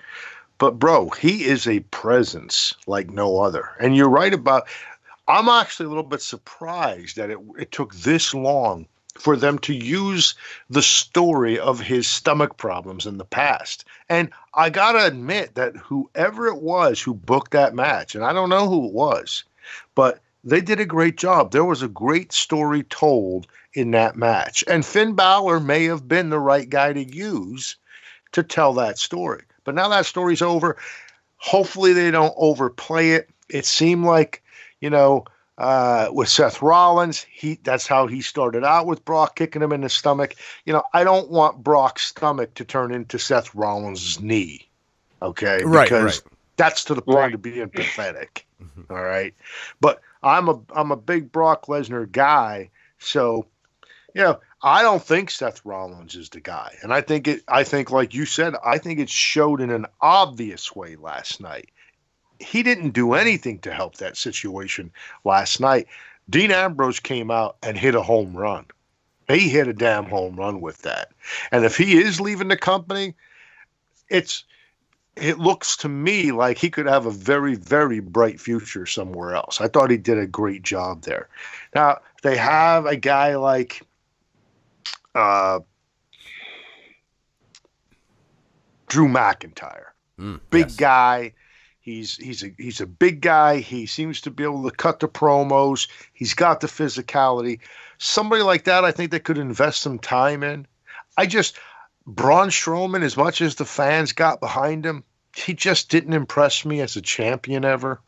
Speaker 2: But, bro, he is a presence like no other. And you're right about – I'm actually a little bit surprised that it took this long for them to use the story of his stomach problems in the past. And I got to admit that whoever it was who booked that match, and I don't know who it was, but they did a great job. There was a great story told in that match. And Finn Balor may have been the right guy to use to tell that story. But now that story's over. Hopefully they don't overplay it. It seemed like, with Seth Rollins, that's how he started out with Brock, kicking him in the stomach. I don't want Brock's stomach to turn into Seth Rollins' knee. Okay? Because that's to the point of being pathetic. All right? But I'm a big Brock Lesnar guy, so I don't think Seth Rollins is the guy. And I think like you said, I think it showed in an obvious way last night. He didn't do anything to help that situation last night. Dean Ambrose came out and hit a home run. He hit a damn home run with that. And if he is leaving the company, it looks to me like he could have a very, very bright future somewhere else. I thought he did a great job there. Now, they have a guy like Drew McIntyre. Big guy. He's a big guy. He seems to be able to cut the promos. He's got the physicality. Somebody like that, I think they could invest some time in. Braun Strowman, as much as the fans got behind him, he just didn't impress me as a champion ever.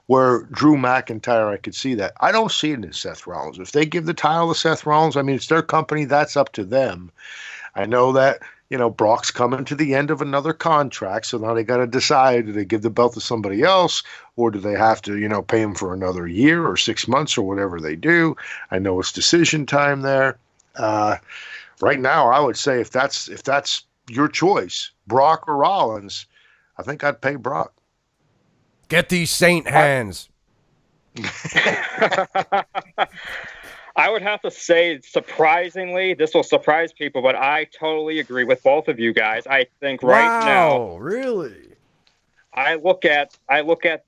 Speaker 2: Where Drew McIntyre, I could see that. I don't see it in Seth Rollins. If they give the title to Seth Rollins, I mean, it's their company. That's up to them. I know that, Brock's coming to the end of another contract, so now they got to decide, do they give the belt to somebody else, or do they have to, pay him for another year or 6 months or whatever they do? I know it's decision time there. Right now, I would say if that's your choice, Brock or Rollins, I think I'd pay Brock.
Speaker 3: Get these Saint hands.
Speaker 4: I would have to say, surprisingly, this will surprise people, but I totally agree with both of you guys. I think right now,
Speaker 3: really,
Speaker 4: I look at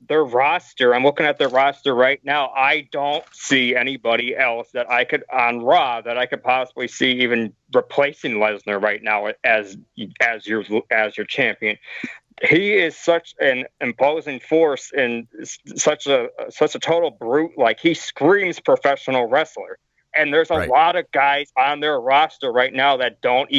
Speaker 4: their roster. I'm looking at their roster right now. I don't see anybody else that I could on Raw that I could possibly see even replacing Lesnar right now as your champion. He is such an imposing force and such a total brute. Like, he screams professional wrestler. And there's a lot of guys on their roster right now that don't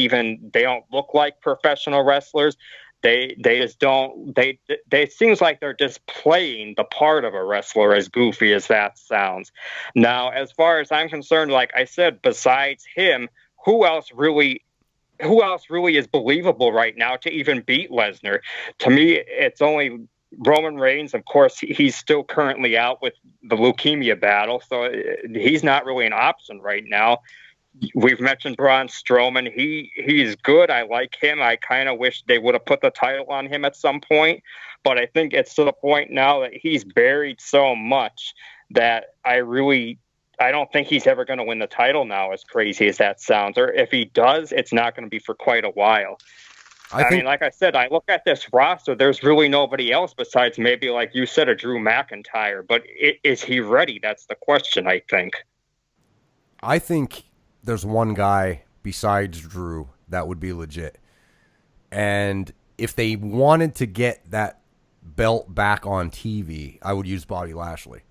Speaker 4: look like professional wrestlers. They just don't. It seems like they're just playing the part of a wrestler, as goofy as that sounds. Now, as far as I'm concerned, like I said, besides him, who else really is believable right now to even beat Lesnar? To me, it's only Roman Reigns. Of course, he's still currently out with the leukemia battle, so he's not really an option right now. We've mentioned Braun Strowman. He's good. I like him. I kind of wish they would have put the title on him at some point, but I think it's to the point now that he's buried so much that I don't think he's ever going to win the title now, as crazy as that sounds. Or if he does, it's not going to be for quite a while. I mean, like I said, I look at this roster, there's really nobody else besides maybe, like you said, a Drew McIntyre. But is he ready? That's the question, I think.
Speaker 3: I think there's one guy besides Drew that would be legit. And if they wanted to get that belt back on TV, I would use Bobby Lashley.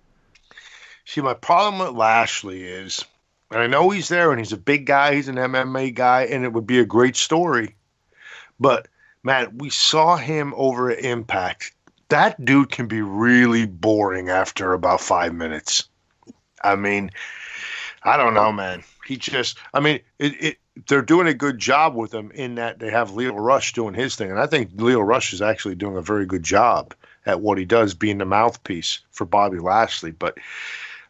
Speaker 2: See, my problem with Lashley is, and I know he's there and he's a big guy, he's an MMA guy, and it would be a great story. But, man, we saw him over at Impact that dude can be really boring after about 5 minutes. I mean, I don't know, man. He just, I mean, they're doing a good job with him in that they have Leo Rush doing his thing. And I think Leo Rush is actually doing a very good job at what he does, being the mouthpiece for Bobby Lashley. But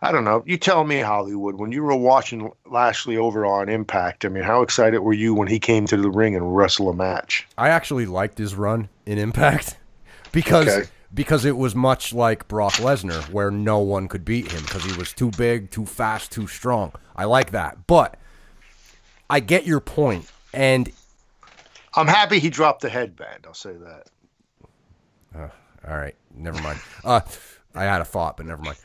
Speaker 2: I don't know. You tell me, Hollywood, when you were watching Lashley over on Impact, I mean, how excited were you when he came to the ring and wrestled a match?
Speaker 3: I actually liked his run in Impact because it was much like Brock Lesnar, where no one could beat him because he was too big, too fast, too strong. I like that. But I get your point, and
Speaker 2: I'm happy he dropped the headband. I'll say that.
Speaker 3: All right, never mind. I had a thought, but never mind.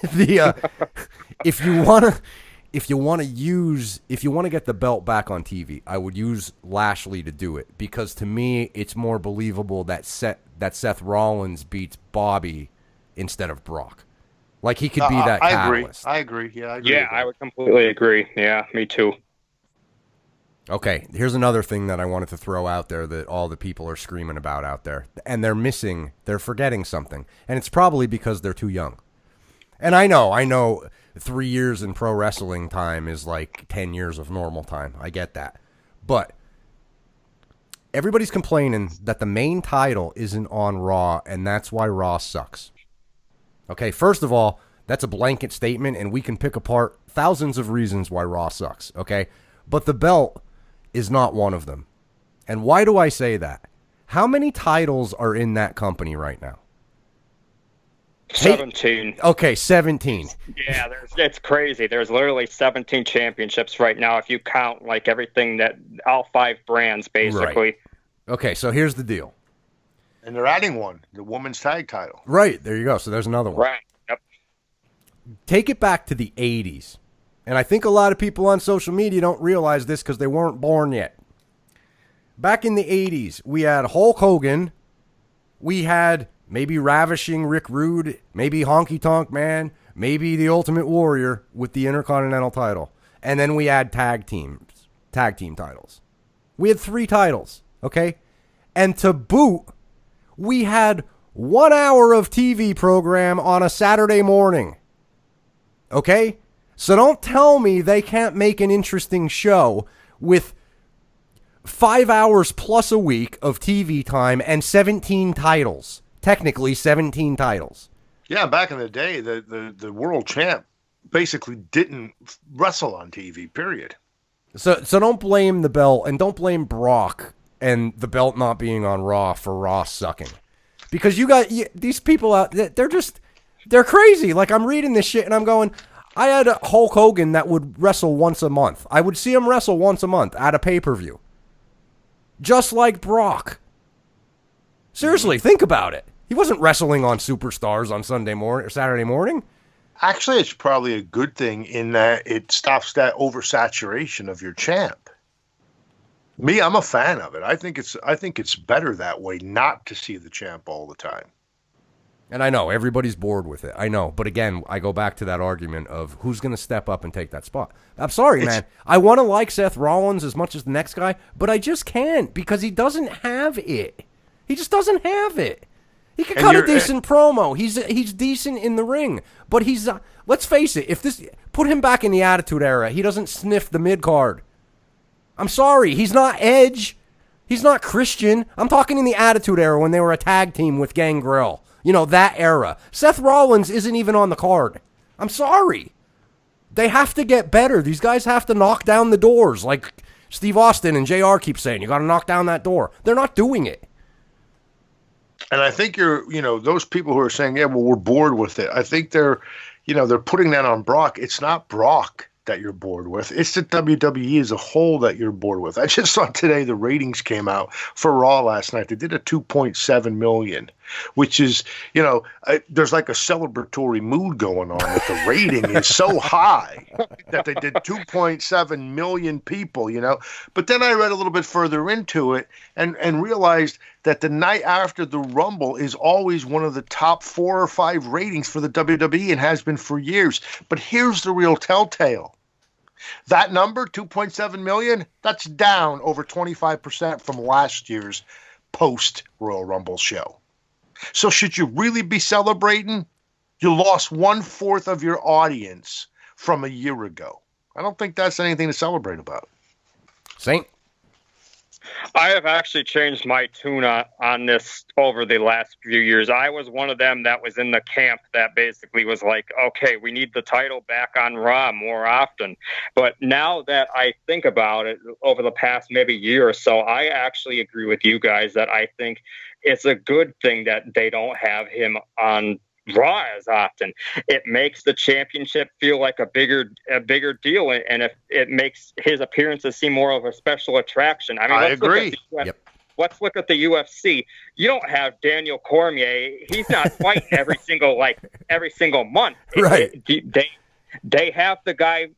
Speaker 3: If you want to get the belt back on TV, I would use Lashley to do it, because to me it's more believable that Seth Rollins beats Bobby instead of Brock. Like, he could be that catalyst.
Speaker 2: I agree. Yeah, I agree.
Speaker 4: Yeah, I would completely agree. Yeah, me too.
Speaker 3: Okay, here's another thing that I wanted to throw out there that all the people are screaming about out there, and they're forgetting something, and it's probably because they're too young. And I know 3 years in pro wrestling time is like 10 years of normal time. I get that. But everybody's complaining that the main title isn't on Raw, and that's why Raw sucks. Okay, first of all, that's a blanket statement, and we can pick apart thousands of reasons why Raw sucks, okay? But the belt is not one of them. And why do I say that? How many titles are in that company right now?
Speaker 4: 17.
Speaker 3: Okay, 17.
Speaker 4: Yeah, it's crazy. There's literally 17 championships right now if you count like everything that all 5 brands basically.
Speaker 3: Right. Okay, so here's the deal.
Speaker 2: And they're adding one, the women's tag title.
Speaker 3: Right, there you go. So there's another one.
Speaker 4: Right. Yep.
Speaker 3: Take it back to the 80s. And I think a lot of people on social media don't realize this because they weren't born yet. Back in the 80s, we had Hulk Hogan. We had maybe Ravishing Rick Rude, maybe Honky Tonk Man, maybe the Ultimate Warrior with the Intercontinental title. And then we had tag team titles. We had 3 titles, okay? And to boot, we had 1 hour of TV program on a Saturday morning, okay? So don't tell me they can't make an interesting show with 5 hours plus a week of TV time and 17 titles. Technically 17 titles.
Speaker 2: Yeah, back in the day, the world champ basically didn't wrestle on TV, period.
Speaker 3: So don't blame the belt, and don't blame Brock and the belt not being on Raw for Raw sucking. Because these people out, they're crazy. Like, I'm reading this shit and I'm going, I had a Hulk Hogan that would wrestle once a month. I would see him wrestle once a month at a pay-per-view. Just like Brock. Seriously, think about it. He wasn't wrestling on Superstars on Sunday morning or Saturday morning.
Speaker 2: Actually, it's probably a good thing in that it stops that oversaturation of your champ. Me, I'm a fan of it. I think it's better that way, not to see the champ all the time.
Speaker 3: And I know everybody's bored with it. I know, but again, I go back to that argument of who's going to step up and take that spot. I'm sorry, man. I want to like Seth Rollins as much as the next guy, but I just can't because he doesn't have it. He just doesn't have it. He can cut a decent promo. He's decent in the ring, but he's let's face it. Put him back in the Attitude Era, he doesn't sniff the mid card. I'm sorry, he's not Edge. He's not Christian. I'm talking in the Attitude Era when they were a tag team with Gangrel. You know, that era. Seth Rollins isn't even on the card. I'm sorry. They have to get better. These guys have to knock down the doors. Like Steve Austin and JR keep saying, you got to knock down that door. They're not doing it.
Speaker 2: And I think those people who are saying, yeah, well, we're bored with it. I think they're putting that on Brock. It's not Brock that you're bored with. It's the WWE as a whole that you're bored with. I just saw today the ratings came out for Raw last night. They did a 2.7 million, which is, there's like a celebratory mood going on that the rating is so high that they did 2.7 million people, But then I read a little bit further into it and realized that the night after the Rumble is always one of the top 4 or 5 ratings for the WWE and has been for years. But here's the real telltale. That number, 2.7 million, that's down over 25% from last year's post-Royal Rumble show. So should you really be celebrating? You lost 1/4 of your audience from a year ago. I don't think that's anything to celebrate about.
Speaker 3: Saint?
Speaker 4: I have actually changed my tune on this over the last few years. I was one of them that was in the camp that basically was like, okay, we need the title back on Raw more often. But now that I think about it over the past maybe year or so, I actually agree with you guys that I think it's a good thing that they don't have him on Raw as often. It makes the championship feel like a bigger deal, and if it makes his appearances seem more of a special attraction. I mean,
Speaker 2: I agree.
Speaker 4: Let's look at the UFC. You don't have Daniel Cormier. He's not fighting every single month.
Speaker 3: Right.
Speaker 4: They have the guy.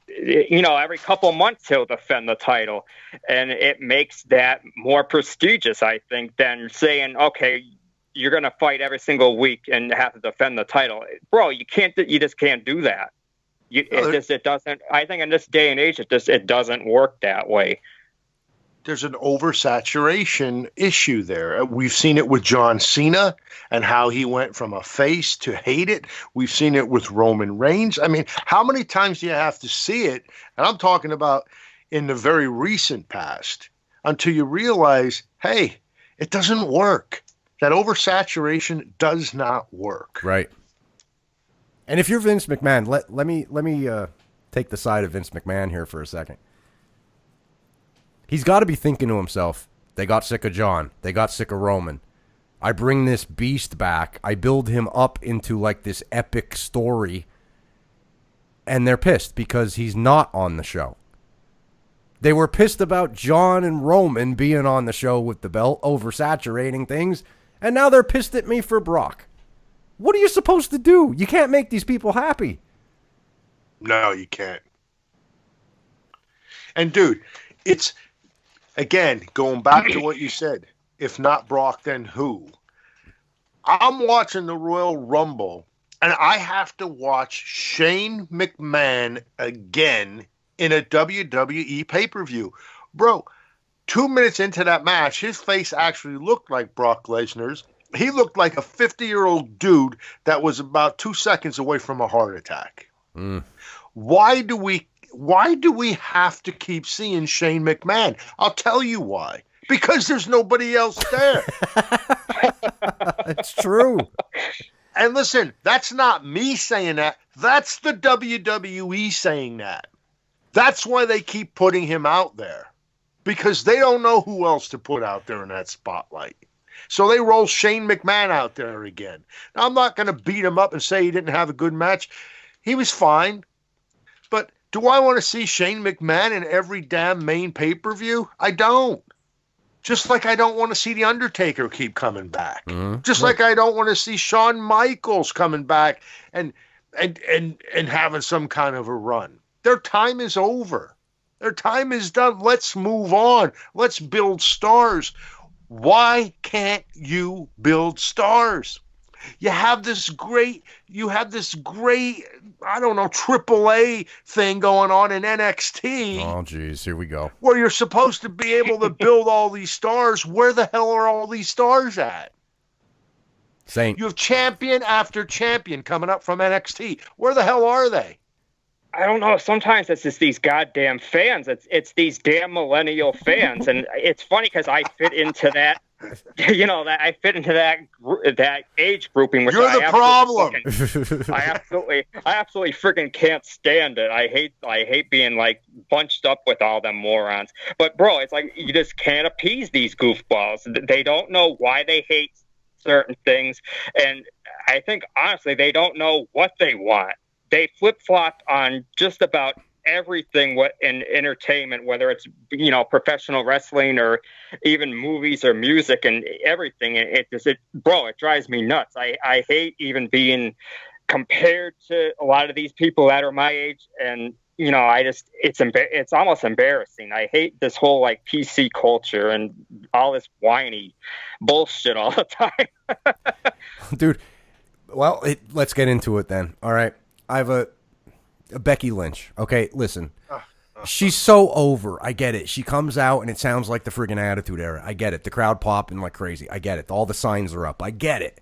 Speaker 4: Every couple months he'll defend the title, and it makes that more prestigious, I think, than saying, okay, you're going to fight every single week and have to defend the title. Bro, you just can't do that. It doesn't, I think in this day and age, it doesn't work that way.
Speaker 2: There's an oversaturation issue there. We've seen it with John Cena and how he went from a face to hate it. We've seen it with Roman Reigns. I mean, how many times do you have to see it? And I'm talking about in the very recent past until you realize, hey, it doesn't work. That oversaturation does not work.
Speaker 3: Right. And if you're Vince McMahon, let me take the side of Vince McMahon here for a second. He's got to be thinking to himself, they got sick of John. They got sick of Roman. I bring this beast back. I build him up into like this epic story. And they're pissed because he's not on the show. They were pissed about John and Roman being on the show with the belt, oversaturating things. And now they're pissed at me for Brock. What are you supposed to do? You can't make these people happy.
Speaker 2: No, you can't. And dude, it's, again, going back to what you said, if not Brock, then who? I'm watching the Royal Rumble, and I have to watch Shane McMahon again in a WWE pay-per-view. Bro, 2 minutes into that match, his face actually looked like Brock Lesnar's. He looked like a 50-year-old dude that was about 2 seconds away from a heart attack. Why do we have to keep seeing Shane McMahon? I'll tell you why. Because there's nobody else there.
Speaker 3: It's true.
Speaker 2: And listen, that's not me saying that. That's the WWE saying that. That's why they keep putting him out there. Because they don't know who else to put out there in that spotlight. So they roll Shane McMahon out there again. Now, I'm not going to beat him up and say he didn't have a good match. He was fine. But do I want to see Shane McMahon in every damn main pay-per-view? I don't. Just like I don't want to see The Undertaker keep coming back. Just like I don't want to see Shawn Michaels coming back and having some kind of a run. Their time is over. Their time is done. Let's move on. Let's build stars. Why can't you build stars? You have this great, I don't know, AAA thing going on in NXT.
Speaker 3: Oh, geez, here we go.
Speaker 2: Where you're supposed to be able to build all these stars. Where the hell are all these stars at?
Speaker 3: Saint.
Speaker 2: You have champion after champion coming up from NXT. Where the hell are they?
Speaker 4: I don't know. Sometimes it's just these goddamn fans. It's these damn millennial fans, and it's funny because I fit into that. That I fit into that age grouping. Which
Speaker 2: You're the problem.
Speaker 4: I absolutely freaking can't stand it. I hate being like bunched up with all them morons. But bro, it's like you just can't appease these goofballs. They don't know why they hate certain things, and I think honestly they don't know what they want. They flip-flopped on just about everything in entertainment, whether it's, professional wrestling or even movies or music and everything. It drives me nuts. I hate even being compared to a lot of these people that are my age. And, it's almost embarrassing. I hate this whole like PC culture and all this whiny bullshit all the time.
Speaker 3: Dude, well, let's get into it then. All right. I have a Becky Lynch. Okay, listen. She's so over. I get it. She comes out and it sounds like the friggin' Attitude Era. I get it. The crowd popping like crazy. I get it. All the signs are up. I get it.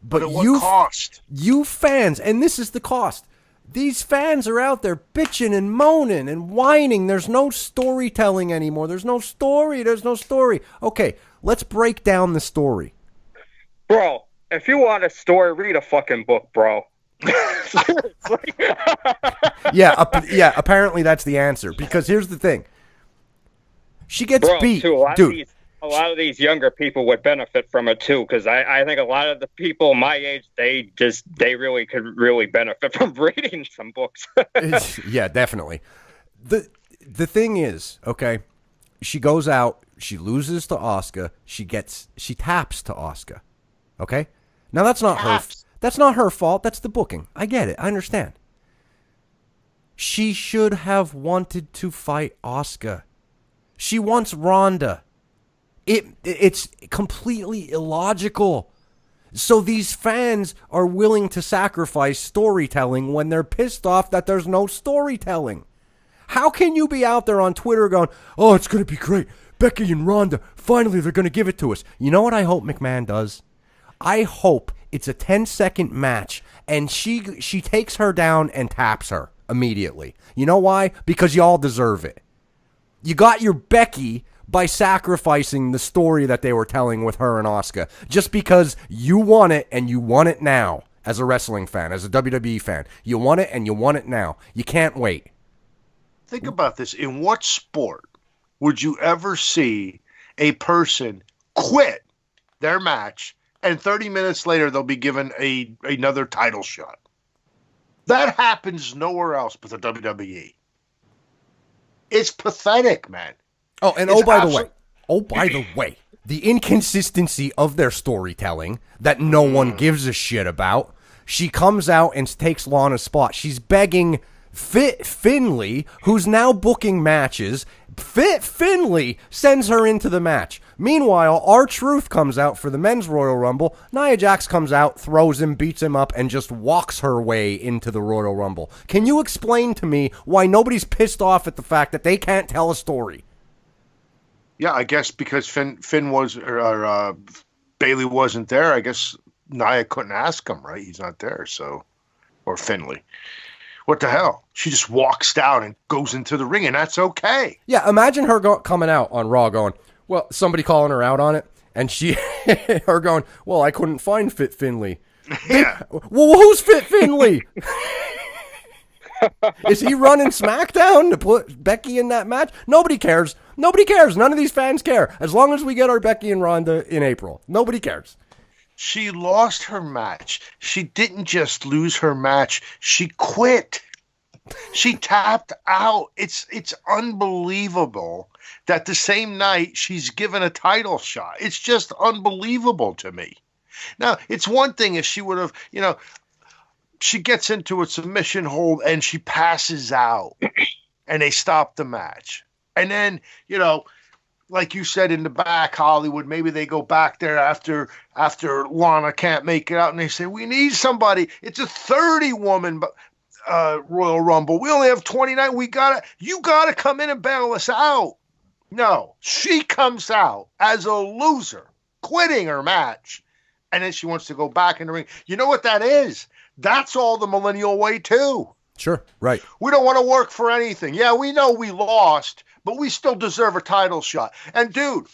Speaker 2: But at what cost?
Speaker 3: You fans, and this is the cost. These fans are out there bitching and moaning and whining. There's no storytelling anymore. There's no story. Okay, let's break down the story.
Speaker 4: Bro, if you want a story, read a fucking book, bro.
Speaker 3: Yeah, apparently that's the answer. Because here's the thing. She gets beat. Dude.
Speaker 4: A lot of these younger people would benefit from it too, because I think a lot of the people my age, they really could really benefit from reading some books.
Speaker 3: Yeah, definitely. The thing is, okay, she goes out, she loses to Asuka, she taps to Asuka. Okay? Now that's not her fault, that's the booking. I get it. I understand. She should have wanted to fight Asuka. She wants Ronda. It's completely illogical. So these fans are willing to sacrifice storytelling when they're pissed off that there's no storytelling. How can you be out there on Twitter going, oh, it's going to be great. Becky and Ronda, finally they're going to give it to us. You know what I hope McMahon does? I hope it's a 10-second match and she takes her down and taps her immediately. You know why? Because y'all deserve it. You got your Becky by sacrificing the story that they were telling with her and Asuka, just because you want it and you want it now as a wrestling fan, as a WWE fan. You want it and you want it now. You can't wait.
Speaker 2: Think about this. In what sport would you ever see a person quit their match and 30 minutes later they'll be given another title shot? That happens nowhere else but the WWE. It's pathetic, man.
Speaker 3: Oh, and by the way, the inconsistency of their storytelling that no one gives a shit about. She comes out and takes Lana's spot. She's begging Fit Finlay, who's now booking matches. Fit Finlay sends her into the match. Meanwhile, R-Truth comes out for the men's Royal Rumble. Nia Jax comes out, throws him, beats him up, and just walks her way into the Royal Rumble. Can you explain to me why nobody's pissed off at the fact that they can't tell a story?
Speaker 2: Yeah, I guess because Finn was or Bailey wasn't there. I guess Nia couldn't ask him, right? He's not there, so or Finlay. What the hell? She just walks down and goes into the ring, and that's okay.
Speaker 3: Yeah, imagine her coming out on Raw going, well, somebody calling her out on it, and her going, well, I couldn't find Fit Finlay.
Speaker 2: Yeah.
Speaker 3: Well, who's Fit Finlay? Is he running SmackDown to put Becky in that match? Nobody cares. Nobody cares. None of these fans care. As long as we get our Becky and Ronda in April. Nobody cares.
Speaker 2: She lost her match. She didn't just lose her match. She quit. She tapped out. It's unbelievable that the same night she's given a title shot. It's just unbelievable to me. Now, it's one thing if she would have, she gets into a submission hold and she passes out and they stop the match. And then, like you said in the back, Hollywood, maybe they go back there after Lana can't make it out and they say, we need somebody. It's a 30-woman Royal Rumble. We only have 29. You got to come in and bail us out. No, she comes out as a loser, quitting her match. And then she wants to go back in the ring. You know what that is? That's all the millennial way, too.
Speaker 3: Sure, right.
Speaker 2: We don't want to work for anything. Yeah, we know we lost, but we still deserve a title shot. And, dude,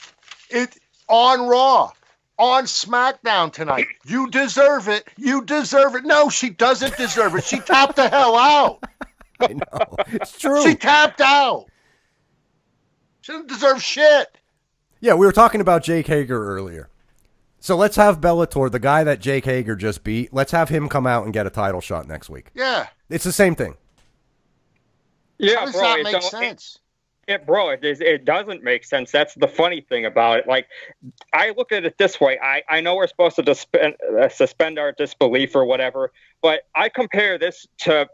Speaker 2: on Raw, on SmackDown tonight, you deserve it. You deserve it. No, she doesn't deserve it. She tapped the hell out.
Speaker 3: I know. It's true.
Speaker 2: She tapped out. She doesn't deserve shit.
Speaker 3: Yeah, we were talking about Jake Hager earlier. So let's have Bellator, the guy that Jake Hager just beat, let's have him come out and get a title shot next week.
Speaker 2: Yeah.
Speaker 3: It's the same thing.
Speaker 4: Yeah,
Speaker 2: How does
Speaker 4: bro,
Speaker 2: that make sense?
Speaker 4: It doesn't make sense. That's the funny thing about it. Like, I look at it this way. I know we're supposed to suspend our disbelief or whatever, but I compare this to,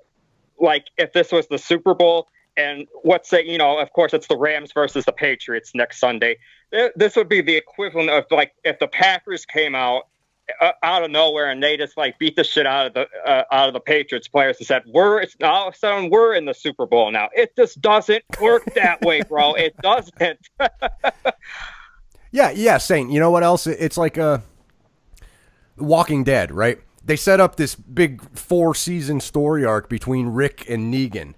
Speaker 4: like, if this was the Super Bowl and let's say, of course, it's the Rams versus the Patriots next Sunday. This would be the equivalent of, like, if the Packers came out out of nowhere, and they just like beat the shit out of the Patriots players and said, all of a sudden we're in the Super Bowl now. It just doesn't work that way, bro. It doesn't.
Speaker 3: Yeah, Saint. You know what else? It's like Walking Dead, right? They set up this big 4-season story arc between Rick and Negan.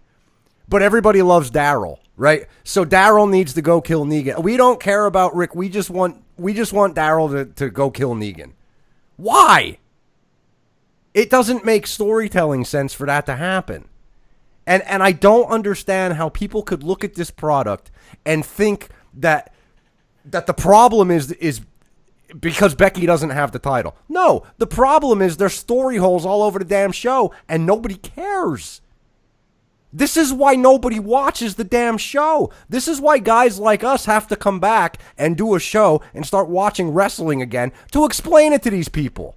Speaker 3: But everybody loves Daryl, right? So Daryl needs to go kill Negan. We don't care about Rick. We just want Daryl to go kill Negan. Why? It doesn't make storytelling sense for that to happen. And I don't understand how people could look at this product and think that the problem is because Becky doesn't have the title. No, the problem is there's story holes all over the damn show and nobody cares. This is why nobody watches the damn show. This is why guys like us have to come back and do a show and start watching wrestling again to explain it to these people.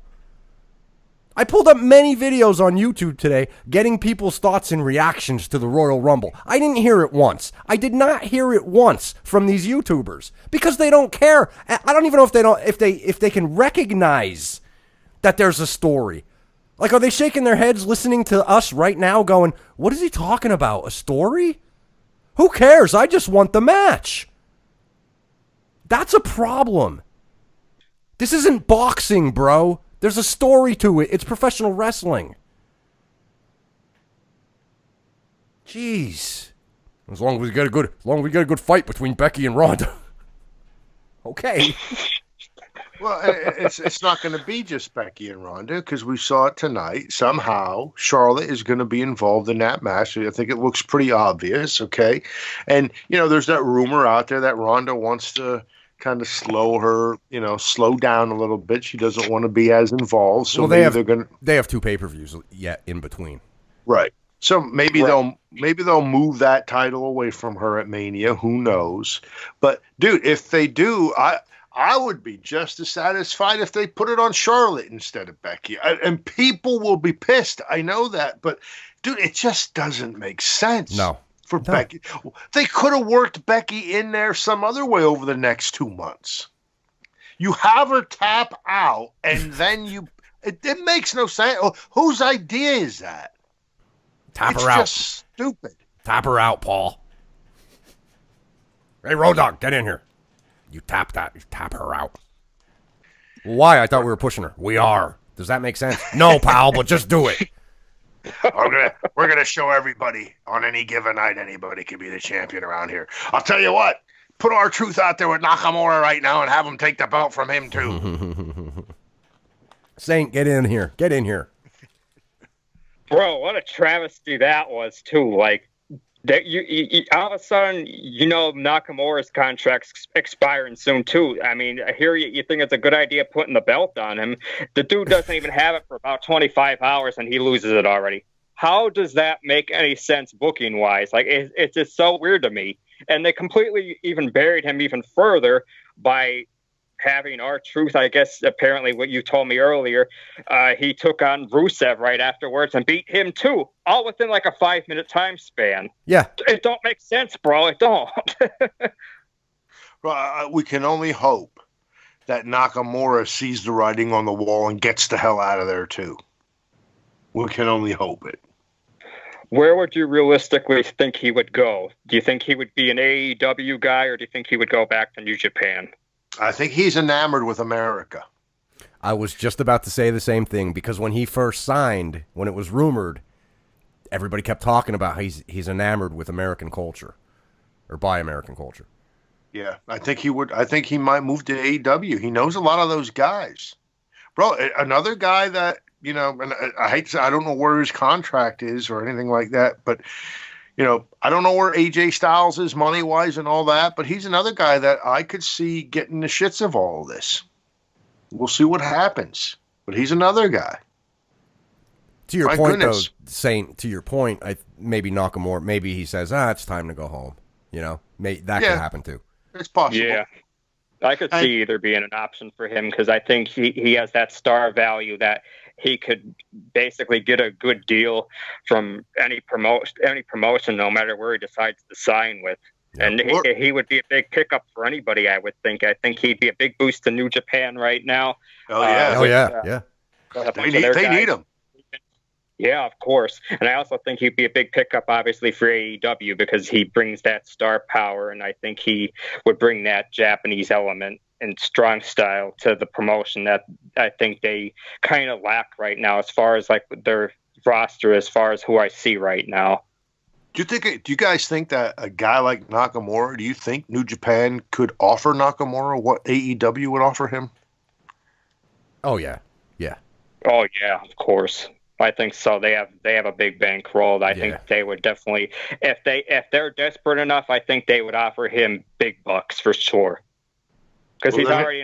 Speaker 3: I pulled up many videos on YouTube today getting people's thoughts and reactions to the Royal Rumble. I didn't hear it once. I did not hear it once from these YouTubers because they don't care. I don't even know if they can recognize that there's a story. Like, are they shaking their heads listening to us right now going, what is he talking about? A story? Who cares? I just want the match. That's a problem. This isn't boxing, bro. There's a story to it. It's professional wrestling. Jeez. As long as we get a good fight between Becky and Ronda. Okay.
Speaker 2: Well, it's not going to be just Becky and Ronda because we saw it tonight. Somehow, Charlotte is going to be involved in that match. I think it looks pretty obvious, okay? And, there's that rumor out there that Ronda wants to kind of slow down a little bit. She doesn't want to be as involved. So
Speaker 3: they have 2 pay-per-views yet in between.
Speaker 2: Right. So maybe they'll move that title away from her at Mania. Who knows? But, dude, if they do, I would be just as satisfied if they put it on Charlotte instead of Becky. And people will be pissed. I know that. But, dude, it just doesn't make sense.
Speaker 3: No.
Speaker 2: Becky. They could have worked Becky in there some other way over the next 2 months. You have her tap out, and then it makes no sense. Whose idea is that?
Speaker 3: Tap her out.
Speaker 2: It's just stupid.
Speaker 3: Tap her out, Paul. Hey, Road Dogg, get in here. You tap her out. Why? I thought we were pushing her. We are. Does that make sense? No, pal, but just do it.
Speaker 2: We're gonna show everybody on any given night anybody can be the champion around here. I'll tell you what. Put our truth out there with Nakamura right now and have him take the belt from him too.
Speaker 3: Saint, get in here. Get in here.
Speaker 4: Bro, what a travesty that was too. Like that you all of a sudden, Nakamura's contract's expiring soon too. I mean, I hear you think it's a good idea putting the belt on him. The dude doesn't even have it for about 25 hours and he loses it already. How does that make any sense booking wise? Like it's just so weird to me. And they completely even buried him even further by having R-Truth, I guess, apparently what you told me earlier, he took on Rusev right afterwards and beat him too, all within like a 5-minute time span.
Speaker 3: Yeah.
Speaker 4: It don't make sense, bro. It don't.
Speaker 2: Well, we can only hope that Nakamura sees the writing on the wall and gets the hell out of there too. We can only hope it.
Speaker 4: Where would you realistically think he would go? Do you think he would be an AEW guy or do you think he would go back to New Japan?
Speaker 2: I think he's enamored with America.
Speaker 3: I was just about to say the same thing because when he first signed, when it was rumored, everybody kept talking about how he's enamored with American culture or by American culture.
Speaker 2: Yeah, I think he would. I think he might move to AEW. He knows a lot of those guys. Bro, another guy that, and I hate to say, I don't know where his contract is or anything like that, but I don't know where AJ Styles is money-wise and all that, but he's another guy that I could see getting the shits of all of this. We'll see what happens, but he's another guy.
Speaker 3: To your point, though, Saint, to your point, maybe Nakamura, maybe he says, it's time to go home. That could happen too.
Speaker 2: It's possible.
Speaker 4: Yeah. I could see either being an option for him because I think he has that star value that he could basically get a good deal from any promotion, no matter where he decides to sign with. And he would be a big pickup for anybody, I would think. I think he'd be a big boost to New Japan right now.
Speaker 2: Oh, yeah.
Speaker 3: Yeah.
Speaker 2: They need him.
Speaker 4: Yeah, of course. And I also think he'd be a big pickup, obviously, for AEW because he brings that star power, and I think he would bring that Japanese element and strong style to the promotion that I think they kind of lack right now as far as like their roster, as far as who I see right now.
Speaker 2: Do you guys think that a guy like Nakamura, do you think New Japan could offer Nakamura what AEW would offer him?
Speaker 3: Oh, yeah. Yeah.
Speaker 4: Oh, yeah, of course. I think so. They have a big bankroll. I think they would definitely, if they're desperate enough, I think they would offer him big bucks for sure. Because he's already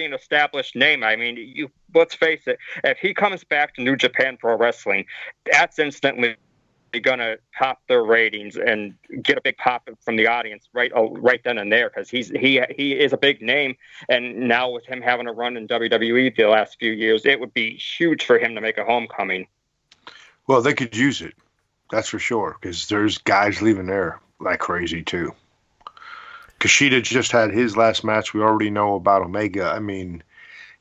Speaker 4: an established name. I mean, let's face it. If he comes back to New Japan Pro Wrestling, that's instantly going to pop their ratings and get a big pop from the audience right then and there. Because he is a big name, and now with him having a run in WWE the last few years, it would be huge for him to make a homecoming.
Speaker 2: Well, they could use it. That's for sure. Because there's guys leaving there like crazy too. Kushida just had his last match. We already know about Omega. I mean,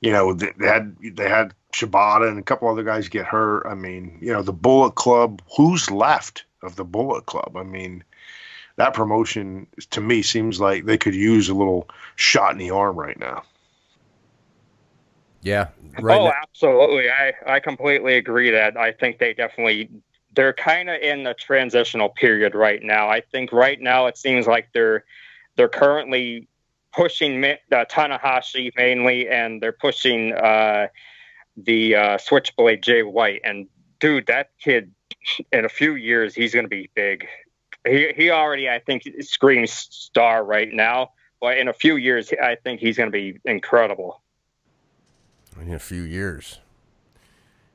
Speaker 2: they had Shibata and a couple other guys get hurt. I mean, the Bullet Club. Who's left of the Bullet Club? I mean, that promotion to me seems like they could use a little shot in the arm right now.
Speaker 3: Yeah.
Speaker 4: Absolutely. I completely agree that I think they're kind of in a transitional period right now. I think right now it seems like they're currently pushing Tanahashi mainly, and they're pushing the Switchblade Jay White. And dude, that kid, in a few years, he's going to be big. He already, I think, screams star right now. But in a few years, I think he's going to be incredible.
Speaker 3: In a few years.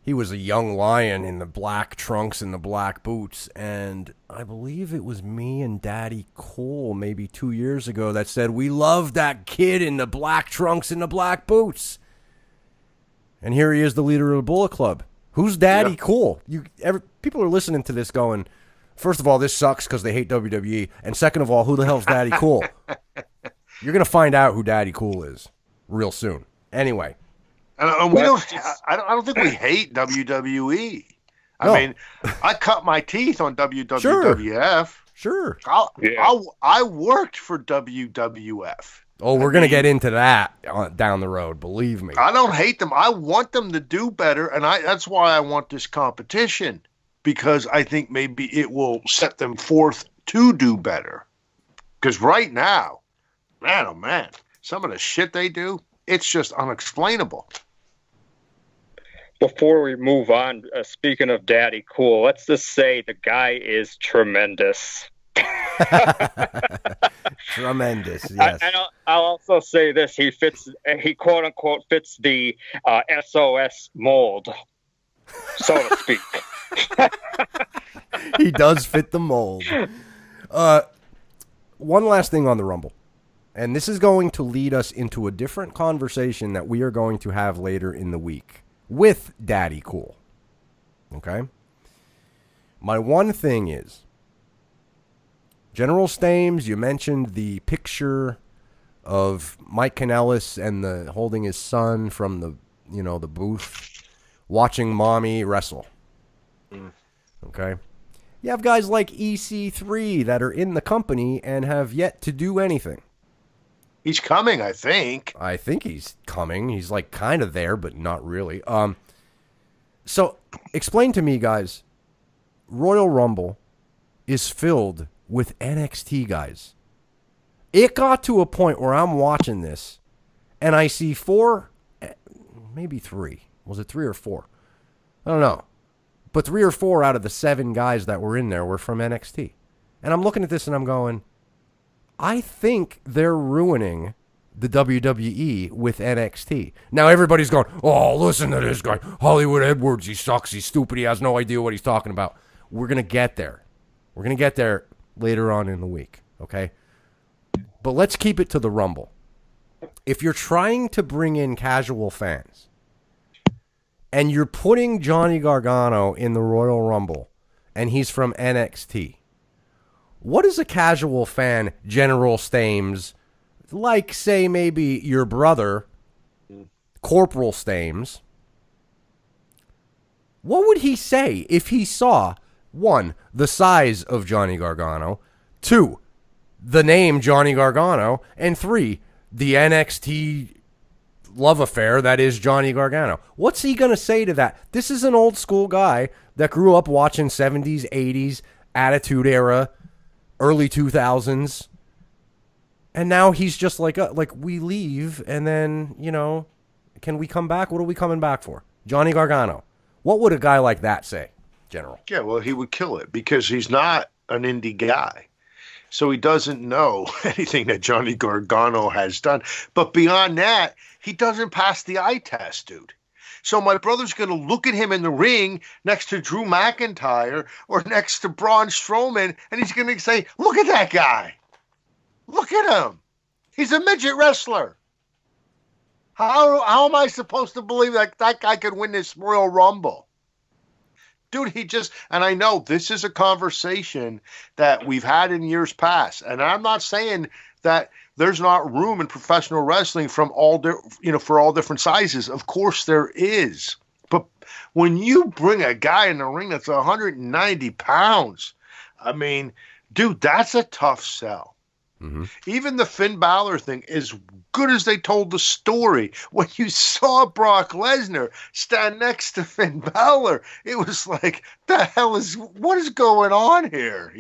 Speaker 3: He was a young lion in the black trunks and the black boots, and I believe it was me and Daddy Cole maybe 2 years ago that said, we love that kid in the black trunks and the black boots. And here he is, the leader of the Bullet Club. Who's Daddy Cole? People are listening to this going, first of all, this sucks because they hate WWE, and second of all, who the hell's Daddy Cole? You're going to find out who Daddy Cole is real soon. Anyway.
Speaker 2: And I don't think we hate WWE. I mean, I cut my teeth on WWF.
Speaker 3: Sure.
Speaker 2: I worked for WWF.
Speaker 3: Oh, we're going to get into that down the road, believe me.
Speaker 2: I don't hate them. I want them to do better, and that's why I want this competition, because I think maybe it will set them forth to do better. Because right now, man, oh man, some of the shit they do, it's just unexplainable.
Speaker 4: Before we move on, speaking of Daddy Cool, let's just say the guy is tremendous.
Speaker 3: Tremendous, yes.
Speaker 4: I'll also say this: he quote unquote fits the SOS mold, so to speak.
Speaker 3: He does fit the mold. One last thing on the Rumble, and this is going to lead us into a different conversation that we are going to have later in the week with Daddy Cool. Okay? My one thing is, General Stames, you mentioned the picture of Mike Kanellis and holding his son from the booth, watching mommy wrestle. Okay? You have guys like EC3 that are in the company and have yet to do anything.
Speaker 2: He's coming, I think.
Speaker 3: I think he's coming. He's like kind of there, but not really. So explain to me, guys, Royal Rumble is filled with NXT guys. It got to a point where I'm watching this and I see 4, maybe 3. Was it 3 or 4? I don't know. But 3 or 4 out of the 7 guys that were in there were from NXT. And I'm looking at this and I'm going, I think they're ruining the WWE with NXT. Now everybody's going, oh, listen to this guy. Hollywood Edwards, he sucks, he's stupid, he has no idea what he's talking about. We're going to get there. We're going to get there later on in the week, okay? But let's keep it to the Rumble. If you're trying to bring in casual fans and you're putting Johnny Gargano in the Royal Rumble and he's from NXT, What is a casual fan, General Stames, like, say, maybe your brother, Corporal Stames, what would he say if he saw, 1, the size of Johnny Gargano, 2, the name Johnny Gargano, and 3, the NXT love affair that is Johnny Gargano? What's he going to say to that? This is an old school guy that grew up watching 70s, 80s, Attitude Era, early 2000s. And now he's just like we leave, and then, can we come back? What are we coming back for? Johnny Gargano. What would a guy like that say, General?
Speaker 2: Yeah, well, he would kill it because he's not an indie guy. So he doesn't know anything that Johnny Gargano has done. But beyond that, he doesn't pass the eye test, dude. So my brother's going to look at him in the ring next to Drew McIntyre or next to Braun Strowman, and he's going to say, look at that guy. Look at him. He's a midget wrestler. How am I supposed to believe that guy could win this Royal Rumble? Dude, and I know this is a conversation that we've had in years past, and I'm not saying that there's not room in professional wrestling for all different sizes. Of course there is. But when you bring a guy in the ring that's 190 pounds, I mean, dude, that's a tough sell. Mm-hmm. Even the Finn Balor thing, as good as they told the story, when you saw Brock Lesnar stand next to Finn Balor, it was like, what is going on here?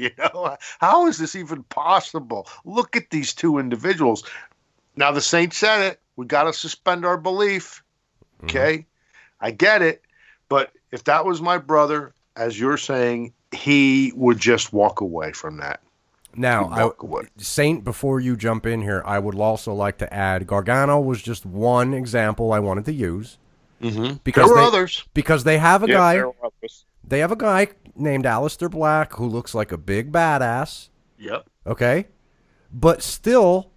Speaker 2: How is this even possible? Look at these two individuals. Now, the Saints said it. We got to suspend our belief. Okay? Mm-hmm. I get it. But if that was my brother, as you're saying, he would just walk away from that.
Speaker 3: Now, Saint, before you jump in here, I would also like to add Gargano was just one example I wanted to use.
Speaker 2: Mm-hmm. Because there were others.
Speaker 3: Because they have a guy. They have a guy named Aleister Black who looks like a big badass.
Speaker 2: Yep.
Speaker 3: Okay? But still,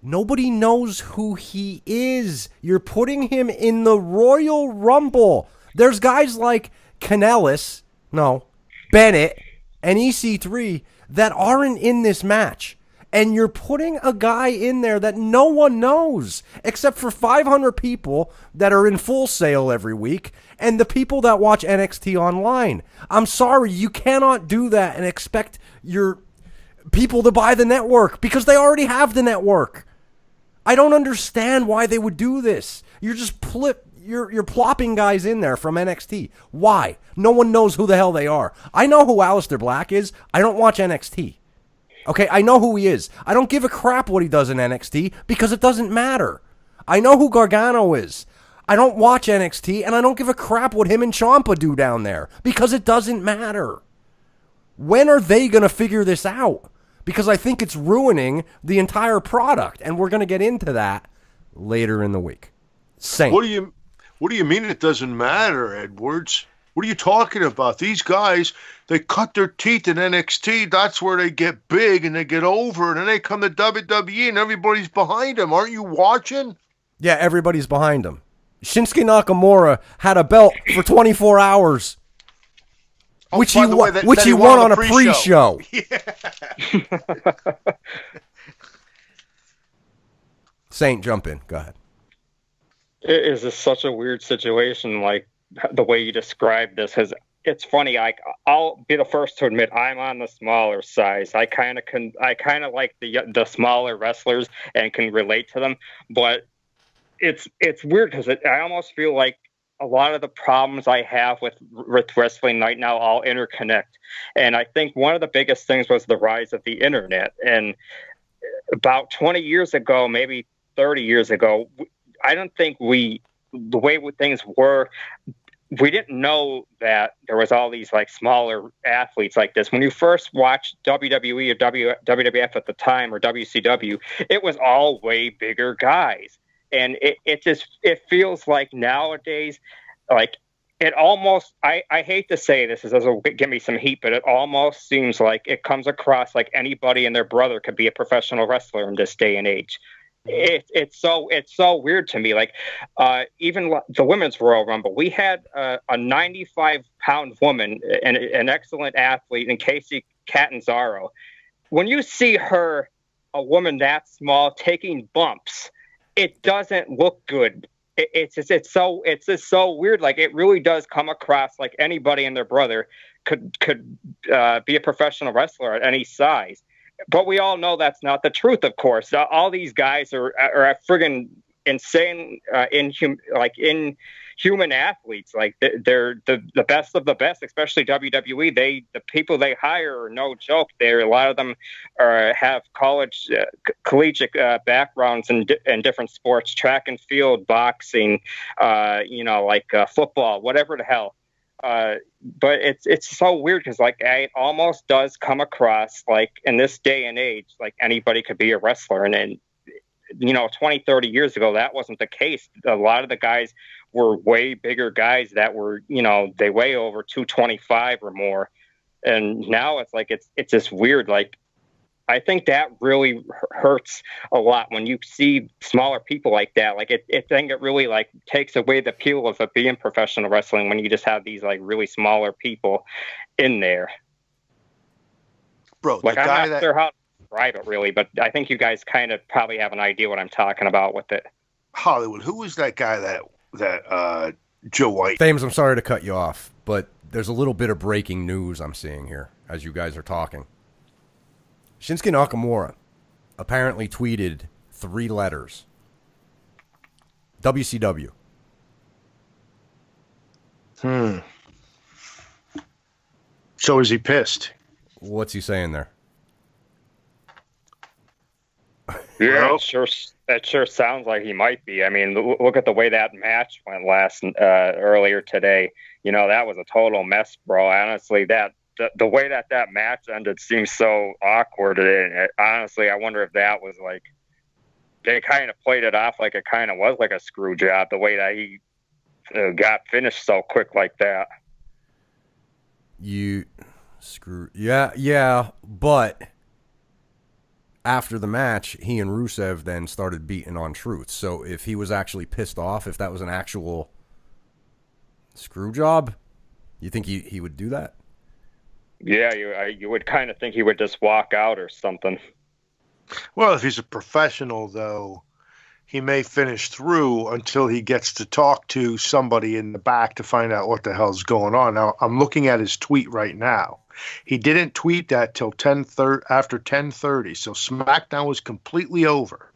Speaker 3: nobody knows who he is. You're putting him in the Royal Rumble. There's guys like Bennett, and EC3 that aren't in this match. And you're putting a guy in there that no one knows except for 500 people that are in Full Sail every week and the people that watch NXT online. I'm sorry, you cannot do that and expect your people to buy the network because they already have the network. I don't understand why they would do this. You're just You're plopping guys in there from NXT. Why? No one knows who the hell they are. I know who Aleister Black is. I don't watch NXT. Okay, I know who he is. I don't give a crap what he does in NXT because it doesn't matter. I know who Gargano is. I don't watch NXT, and I don't give a crap what him and Ciampa do down there because it doesn't matter. When are they going to figure this out? Because I think it's ruining the entire product, and we're going to get into that later in the week. Saint.
Speaker 2: What do you mean it doesn't matter, Edwards? What are you talking about? These guys, they cut their teeth in NXT. That's where they get big and they get over. And then they come to WWE and everybody's behind them. Aren't you watching?
Speaker 3: Yeah, everybody's behind him. Shinsuke Nakamura had a belt for 24 hours. Which he won on a pre-show. Yeah. Saint, jump in. Go ahead.
Speaker 4: It is just such a weird situation, like the way you described this. Because it's funny. I'll be the first to admit I'm on the smaller size. I kind of like the smaller wrestlers and can relate to them. But it's weird because I almost feel like a lot of the problems I have with wrestling right now all interconnect. And I think one of the biggest things was the rise of the internet. And about 20 years ago, maybe 30 years ago, I don't think the way things were, we didn't know that there was all these like smaller athletes like this. When you first watched WWE or WWF at the time or WCW, it was all way bigger guys. And it feels like nowadays, like it almost, I hate to say this, this will give me some heat, but it almost seems like it comes across like anybody and their brother could be a professional wrestler in this day and age. It's so weird to me. Like even the women's Royal Rumble, we had a 95-pound woman, an excellent athlete, in Casey Catanzaro, when you see her, a woman that small, taking bumps, it doesn't look good. It's just so weird. Like, it really does come across like anybody and their brother could be a professional wrestler at any size. But we all know that's not the truth, of course. All these guys are friggin' insane, inhuman athletes. Like, they're the best of the best, especially WWE. The people they hire are no joke. A lot of them have collegiate backgrounds in different sports, track and field, boxing, football, whatever the hell. But it's so weird because like it almost does come across like in this day and age like anybody could be a wrestler, and then 20, 30 years ago that wasn't the case. A lot of the guys were way bigger guys that were they weigh over 225 or more, and now it's like it's just weird. Like, I think that really hurts a lot when you see smaller people like that. Like, I think it really like takes away the appeal of it being professional wrestling when you just have these like really smaller people in there.
Speaker 2: Bro,
Speaker 4: like, I'm not sure how to describe it really, but I think you guys kind of probably have an idea what I'm talking about with it.
Speaker 2: Hollywood, who was that guy that Joe White?
Speaker 3: Stames, I'm sorry to cut you off, but there's a little bit of breaking news I'm seeing here as you guys are talking. Shinsuke Nakamura apparently tweeted 3 letters. WCW.
Speaker 2: So is he pissed?
Speaker 3: What's he saying there?
Speaker 4: Yeah, it sure sounds like he might be. I mean, look at the way that match went earlier today. That was a total mess, bro. Honestly, the way that match ended seems so awkward. And honestly, I wonder if that was like they kind of played it off like it kind of was like a screw job. The way that he got finished so quick like that.
Speaker 3: Yeah, but after the match, he and Rusev then started beating on Truth. So if he was actually pissed off, if that was an actual screw job, you think he would do that?
Speaker 4: Yeah, you would kind of think he would just walk out or something.
Speaker 2: Well, if he's a professional, though, he may finish through until he gets to talk to somebody in the back to find out what the hell's going on. Now, I'm looking at his tweet right now. He didn't tweet that till after 10:30, so SmackDown was completely over.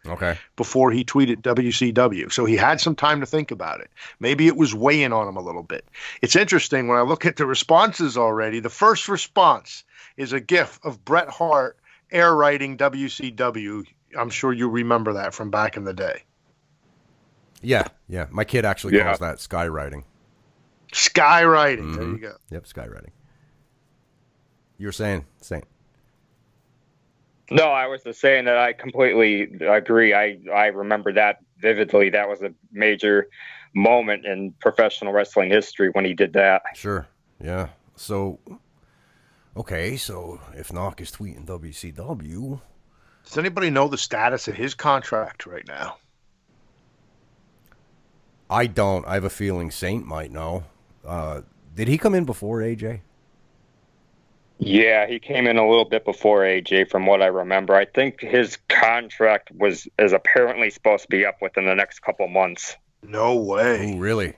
Speaker 3: Okay.
Speaker 2: Before he tweeted WCW. So he had some time to think about it. Maybe it was weighing on him a little bit. It's interesting when I look at the responses already. The first response is a gif of Bret Hart air writing WCW. I'm sure you remember that from back in the day.
Speaker 3: Yeah. My kid actually calls that skywriting.
Speaker 2: Skywriting.
Speaker 3: Mm-hmm.
Speaker 2: There you go.
Speaker 3: Yep, skywriting. You were saying.
Speaker 4: No, I was just saying that I completely agree. I remember that vividly. That was a major moment in professional wrestling history when he did that.
Speaker 3: Sure. Yeah. So, okay. So if Knock is tweeting WCW.
Speaker 2: Does anybody know the status of his contract right now?
Speaker 3: I don't. I have a feeling Saint might know. Did he come in before AJ?
Speaker 4: Yeah, he came in a little bit before AJ from what I remember. I think his contract is apparently supposed to be up within the next couple months.
Speaker 2: No way.
Speaker 3: Oh, really?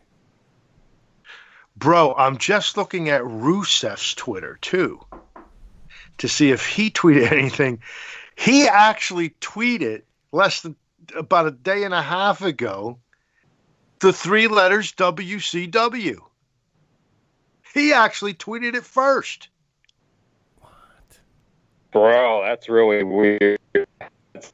Speaker 2: Bro, I'm just looking at Rusev's Twitter, too, to see if he tweeted anything. He actually tweeted about a day and a half ago the 3 letters WCW. He actually tweeted it first.
Speaker 4: Bro, that's really weird. That's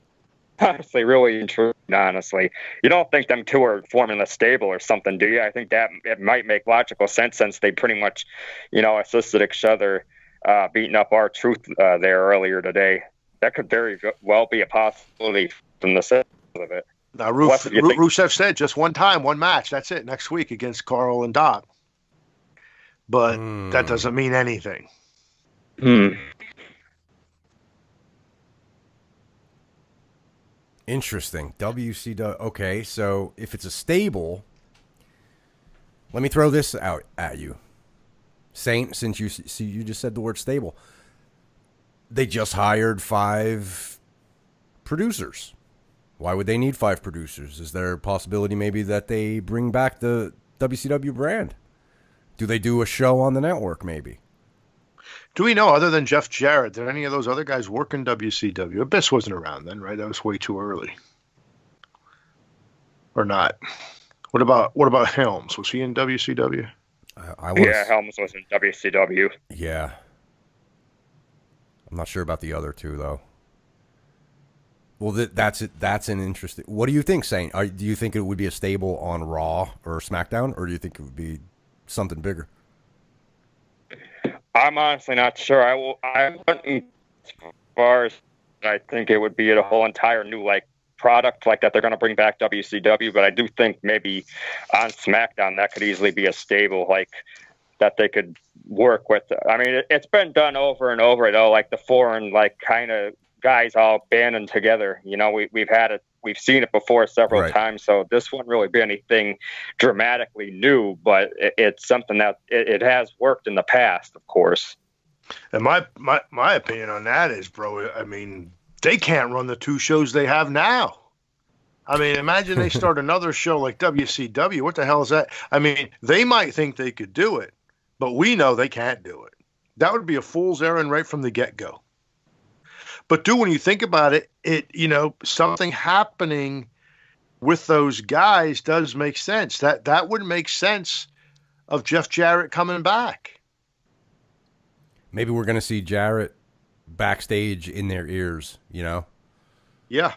Speaker 4: honestly really intriguing, honestly. You don't think them two are forming a stable or something, do you? I think that it might make logical sense since they pretty much, assisted each other beating up R-Truth there earlier today. That could very well be a possibility from the sense of it.
Speaker 2: Now, Rusev said just one time, one match. That's it. Next week against Carl and Doc. But that doesn't mean anything.
Speaker 3: Interesting. WCW. Okay, so if it's a stable, let me throw this out at you. Saint, since you just said the word stable, They just hired 5 producers. Why would they need 5 producers? Is there a possibility maybe that they bring back the WCW brand? Do they do a show on the network maybe?
Speaker 2: Do we know, other than Jeff Jarrett, did any of those other guys work in WCW? Abyss wasn't around then, right? That was way too early. Or not? What about Helms? Was he in WCW?
Speaker 4: Yeah, Helms was in WCW.
Speaker 3: Yeah. I'm not sure about the other 2 though. Well, that's it. That's an interesting. What do you think, Saint? Do you think it would be a stable on Raw or SmackDown, or do you think it would be something bigger?
Speaker 4: I'm honestly not sure. I wouldn't as far as I think it would be a whole entire new product like that they're going to bring back WCW, but I do think maybe on SmackDown that could easily be a stable that they could work with. I mean, it's been done over and over though, like the foreign kind of guys all banding together. We've seen it before several times, so this wouldn't really be anything dramatically new, but it's something that it has worked in the past, of course.
Speaker 2: And my opinion on that is, bro, I mean, they can't run the 2 shows they have now. I mean, imagine they start another show like WCW. What the hell is that? I mean, they might think they could do it, but we know they can't do it. That would be a fool's errand right from the get-go. But when you think about it, something happening with those guys does make sense. That would make sense of Jeff Jarrett coming back.
Speaker 3: Maybe we're going to see Jarrett backstage in their ears,
Speaker 2: Yeah.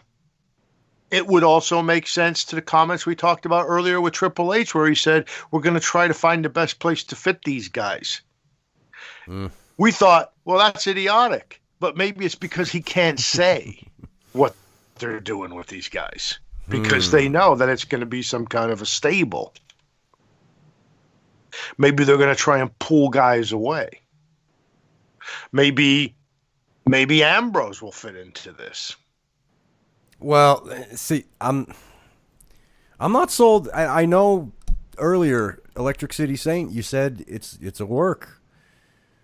Speaker 2: It would also make sense to the comments we talked about earlier with Triple H, where he said, we're going to try to find the best place to fit these guys. We thought, well, that's idiotic. But maybe it's because he can't say what they're doing with these guys because they know that it's going to be some kind of a stable. Maybe they're going to try and pull guys away. Maybe Ambrose will fit into this.
Speaker 3: Well, see, I'm not sold. I know earlier, Electric City Saint, you said it's a work.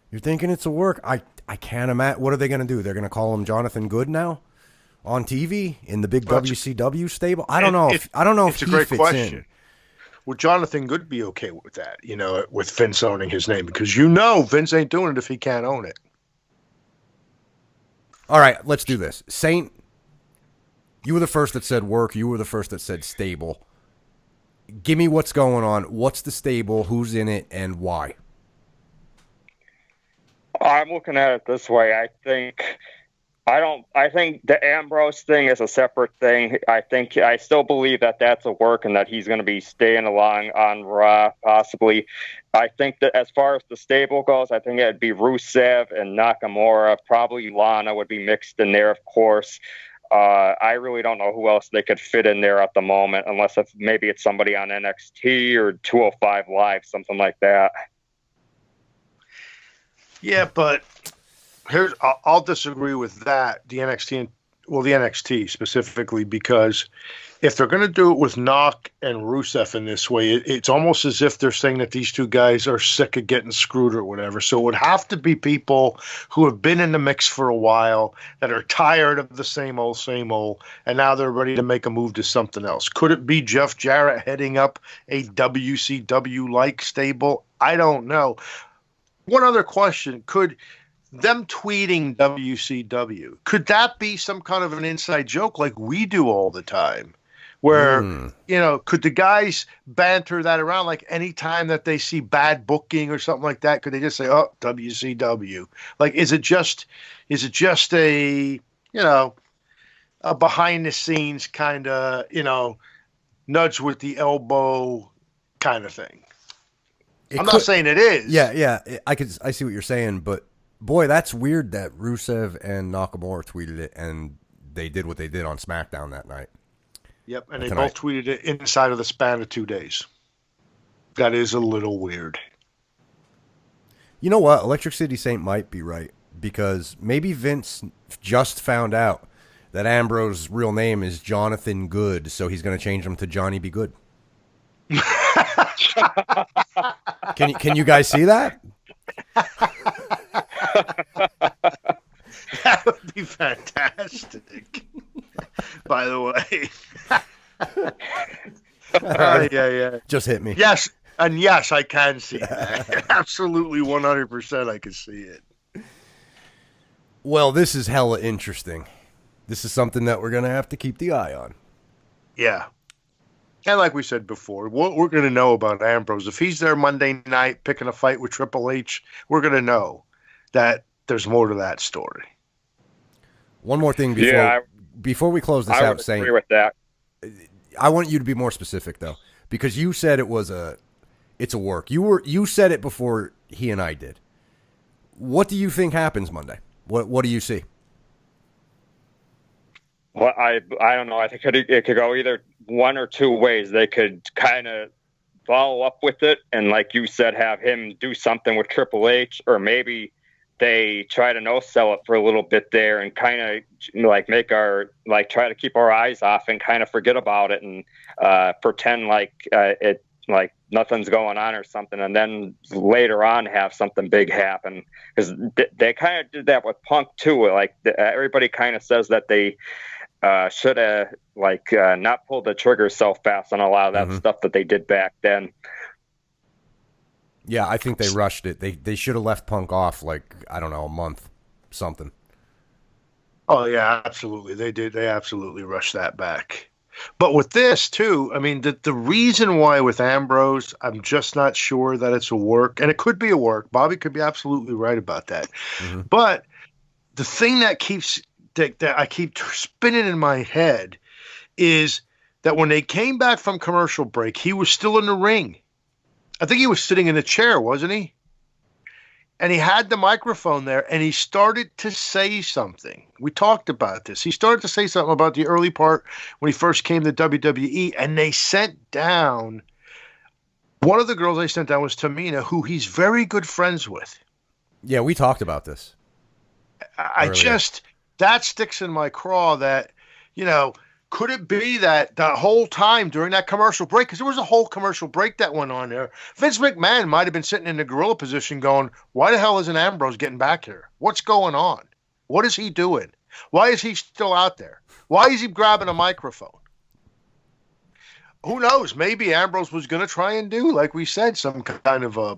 Speaker 3: You're thinking it's a work. I can't imagine. What are they going to do? They're going to call him Jonathan Good now on TV in the big WCW stable? I don't know. If he fits in.
Speaker 2: Would Jonathan Good be okay with that, with Vince owning his name? Because Vince ain't doing it if he can't own it.
Speaker 3: All right, let's do this. Saint, you were the first that said work. You were the first that said stable. Give me what's going on. What's the stable? Who's in it? And why?
Speaker 4: I'm looking at it this way. I think the Ambrose thing is a separate thing. I still believe that that's a work and that he's going to be staying along on Raw, possibly. I think that as far as the stable goes, I think it'd be Rusev and Nakamura. Probably Lana would be mixed in there, of course. I really don't know who else they could fit in there at the moment, unless maybe it's somebody on NXT or 205 Live, something like that.
Speaker 2: Yeah, but I'll disagree with that. The NXT specifically, because if they're going to do it with Knock and Rusev in this way, it's almost as if they're saying that these 2 guys are sick of getting screwed or whatever. So it would have to be people who have been in the mix for a while, that are tired of the same old, and now they're ready to make a move to something else. Could it be Jeff Jarrett heading up a WCW-like stable? I don't know. One other question, could them tweeting WCW, could that be some kind of an inside joke like we do all the time? Where, could the guys banter that around, like any time that they see bad booking or something like that, could they just say, oh, WCW? Like, is it just a, a behind the scenes kind of, nudge with the elbow kind of thing? I'm not saying it is.
Speaker 3: Yeah. I see what you're saying, but boy, that's weird that Rusev and Nakamura tweeted it, and they did what they did on SmackDown that night.
Speaker 2: Yep, and they both tweeted it inside of the span of 2 days. That is a little weird.
Speaker 3: You know what? Electric City Saint might be right, because maybe Vince just found out that Ambrose's real name is Jonathan Good, so he's going to change him to Johnny Be Good. Can you guys see that?
Speaker 2: be fantastic. By the way. Yeah.
Speaker 3: Just hit me.
Speaker 2: Yes, and yes, I can see that. Absolutely, 100%, I can see it.
Speaker 3: Well, this is hella interesting. This is something that we're going to have to keep the eye on.
Speaker 2: Yeah. And like we said before, what we're going to know about Ambrose, if he's there Monday night picking a fight with Triple H, we're going to know that there's more to that story. One more thing before we close this out,
Speaker 4: saying, I agree with that.
Speaker 3: I want you to be more specific, though, because you said it's a work. You said it before he and I did. What do you think happens Monday? What do you see?
Speaker 4: Well, I don't know. I think it could go either one or two ways. They could kind of follow up with it and, like you said, have him do something with Triple H, or maybe they try to no-sell it for a little bit there and kind of like try to keep our eyes off and kind of forget about it and pretend like nothing's going on or something, and then later on have something big happen, because they kind of did that with Punk too. Like everybody kind of says that they should have not pulled the trigger so fast on a lot of that stuff that they did back then.
Speaker 3: Yeah, I think they rushed it. They should have left Punk off a month, something.
Speaker 2: Oh yeah, absolutely. They did. They absolutely rushed that back. But with this, too, I mean, the reason why with Ambrose, I'm just not sure that it's a work. And it could be a work. Bobby could be absolutely right about that. Mm-hmm. But the thing that I keep spinning in my head is that when they came back from commercial break, he was still in the ring. I think he was sitting in a chair, wasn't he? And he had the microphone there, and he started to say something. We talked about this. He started to say something about the early part when he first came to WWE, and they sent down one of the girls they sent down was Tamina, who he's very good friends with.
Speaker 3: Yeah, we talked about this.
Speaker 2: That sticks in my craw that, could it be that the whole time during that commercial break, because there was a whole commercial break that went on there, Vince McMahon might have been sitting in the gorilla position going, why the hell isn't Ambrose getting back here? What's going on? What is he doing? Why is he still out there? Why is he grabbing a microphone? Who knows? Maybe Ambrose was going to try and do, like we said, some kind of a,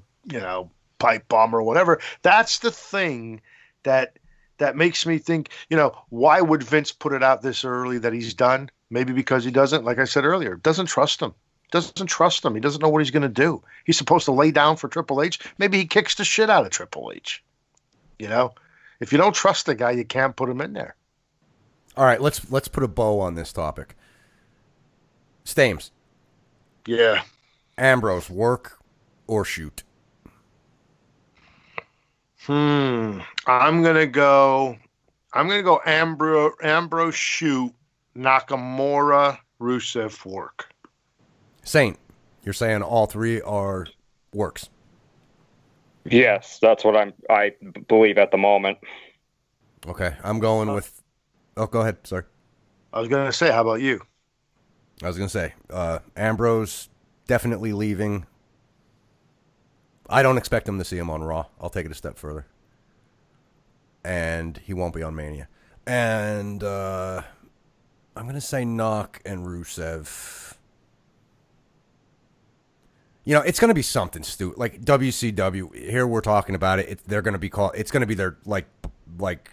Speaker 2: pipe bomb or whatever. That's the thing that makes me think, why would Vince put it out this early that he's done? Maybe because he doesn't, like I said earlier, doesn't trust him. Doesn't trust him. He doesn't know what he's going to do. He's supposed to lay down for Triple H. Maybe he kicks the shit out of Triple H. If you don't trust the guy, you can't put him in there.
Speaker 3: All right, let's put a bow on this topic. Stames.
Speaker 2: Yeah.
Speaker 3: Ambrose, work or shoot?
Speaker 2: I'm gonna go Ambrose shoot, Nakamura, Rusev work.
Speaker 3: Saint, you're saying all three are works?
Speaker 4: Yes, that's what I believe at the moment.
Speaker 3: Okay, I'm going with. Oh, go ahead. Sorry.
Speaker 2: I was gonna say, how about you?
Speaker 3: I was gonna say Ambrose definitely leaving. I don't expect him to see him on Raw. I'll take it a step further. And he won't be on Mania. And I'm going to say Knock and Rusev. It's going to be something stupid. Like WCW, here we're talking about it. They're going to be called, it's going to be their, like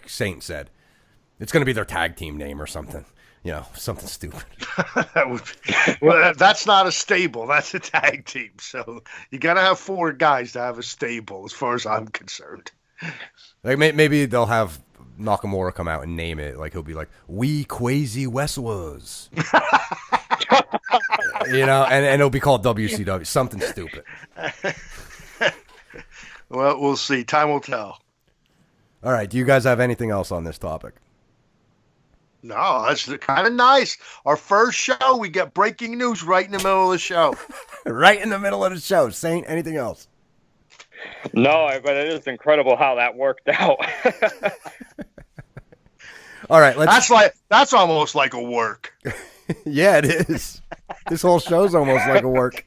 Speaker 3: Saint said, it's going to be their tag team name or something. Something stupid.
Speaker 2: Well, that's not a stable. That's a tag team. So you got to have 4 guys to have a stable, as far as I'm concerned.
Speaker 3: Like maybe they'll have Nakamura come out and name it. Like he'll be like, "We Quasi Westwards," and it'll be called WCW. Something stupid.
Speaker 2: Well, we'll see. Time will tell.
Speaker 3: All right. Do you guys have anything else on this topic?
Speaker 2: No, that's kind of nice. Our first show, we get breaking news right in the middle of the show.
Speaker 3: Right in the middle of the show. Saint, anything else?
Speaker 4: No, but it is incredible how that worked out.
Speaker 3: All right,
Speaker 2: that's almost like a work.
Speaker 3: Yeah, it is. This whole show's almost like a work.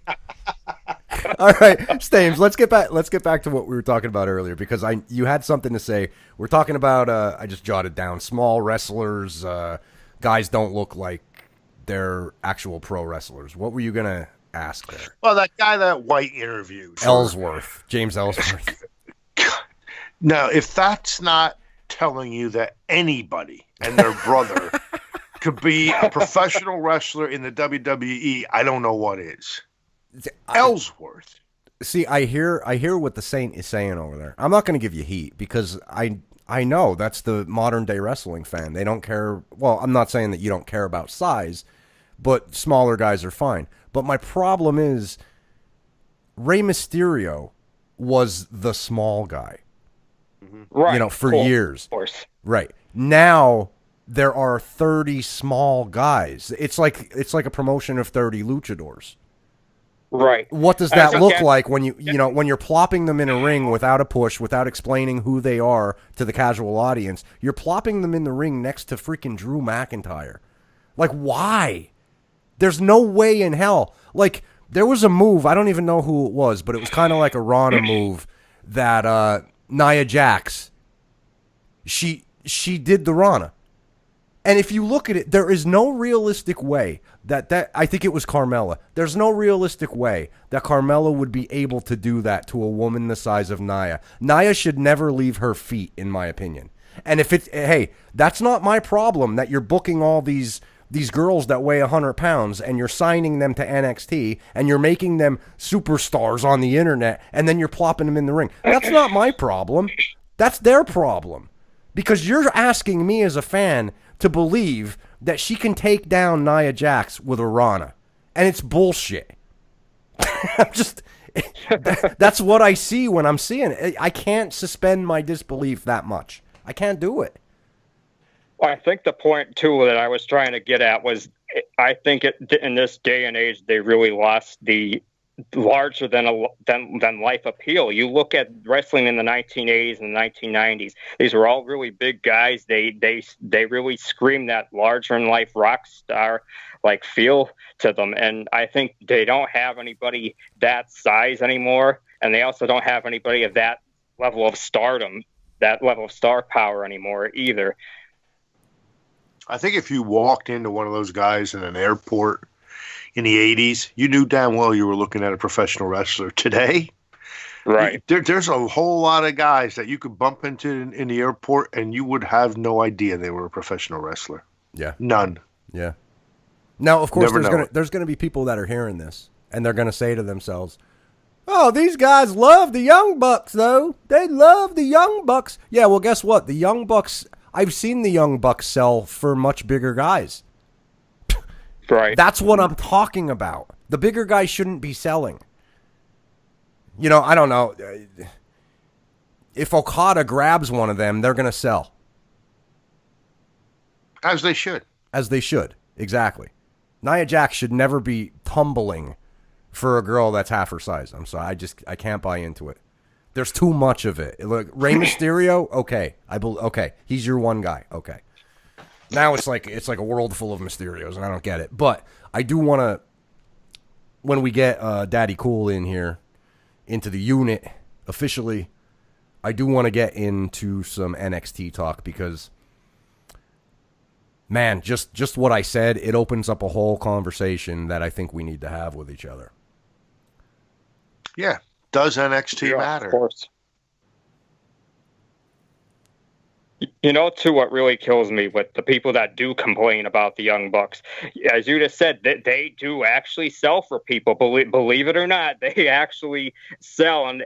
Speaker 3: All right, Stames, let's get back to what we were talking about earlier, because you had something to say. We're talking about I just jotted down small wrestlers, guys don't look like they're actual pro wrestlers. What were you gonna ask there?
Speaker 2: Well, that guy that White interviewed,
Speaker 3: Ellsworth, James Ellsworth.
Speaker 2: Now, if that's not telling you that anybody and their brother could be a professional wrestler in the WWE, I don't know what is. Ellsworth.
Speaker 3: See, I hear what the Saint is saying over there. I'm not going to give you heat because I know that's the modern day wrestling fan. They don't care. Well, I'm not saying that you don't care about size, but smaller guys are fine. But my problem is Rey Mysterio was the small guy.
Speaker 4: Right.
Speaker 3: You know, for years.
Speaker 4: Of course.
Speaker 3: Right. Now there are 30 small guys. It's like a promotion of 30 luchadors.
Speaker 4: Right.
Speaker 3: What does that look like when when you're plopping them in a ring without a push, without explaining who they are to the casual audience? You're plopping them in the ring next to freaking Drew McIntyre. Like, why? There's no way in hell. Like, there was a move, I don't even know who it was, but it was kind of like a Rana move that Nia Jax, she did the Rana. And if you look at it, there is no realistic way that I think it was Carmella. There's no realistic way that Carmella would be able to do that to a woman the size of Nia. Nia should never leave her feet, in my opinion. And if it's, hey, that's not my problem that you're booking all these girls that weigh 100 pounds and you're signing them to NXT and you're making them superstars on the internet and then you're plopping them in the ring. That's not my problem. That's their problem. Because you're asking me as a fan to believe that she can take down Nia Jax with a Rana. And it's bullshit. That's what I see when I'm seeing it. I can't suspend my disbelief that much. I can't do it.
Speaker 4: Well, I think the point, too, that I was trying to get at was I think in this day and age, they really lost the larger than life appeal. You look at wrestling in the 1980s and the 1990s; these were all really big guys. They really screamed that larger than life rock star like feel to them. And I think they don't have anybody that size anymore, and they also don't have anybody of that level of stardom, that level of star power anymore either.
Speaker 2: I think if you walked into one of those guys in an airport in the 80s, you knew damn well you were looking at a professional wrestler. Today,
Speaker 4: right?
Speaker 2: There's a whole lot of guys that you could bump into in the airport and you would have no idea they were a professional wrestler.
Speaker 3: Yeah.
Speaker 2: None.
Speaker 3: Yeah. Now, of course,
Speaker 2: Never
Speaker 3: there's gonna be people that are hearing this and they're gonna say to themselves, "Oh, these guys love the Young Bucks, though. They love the Young Bucks." Yeah, well, guess what? The Young Bucks, I've seen the Young Bucks sell for much bigger guys.
Speaker 4: Right.
Speaker 3: That's what I'm talking about. The bigger guys shouldn't be selling. You know, I don't know. If Okada grabs one of them, they're going to sell.
Speaker 2: As they should.
Speaker 3: As they should. Exactly. Nia Jax should never be tumbling for a girl that's half her size. I'm sorry. I can't buy into it. There's too much of it. Look, Rey Mysterio, okay. Okay. He's your one guy. Okay. Now it's like a world full of Mysterios, and I don't get it. But I do want to, when we get Daddy Cool in here, into the unit officially, I do want to get into some NXT talk because, man, just what I said, it opens up a whole conversation that I think we need to have with each other.
Speaker 2: Yeah. Does NXT matter?
Speaker 4: Of course. You know, too, what really kills me with the people that do complain about the Young Bucks, as you just said, that they do actually sell for people. Believe it or not, they actually sell, and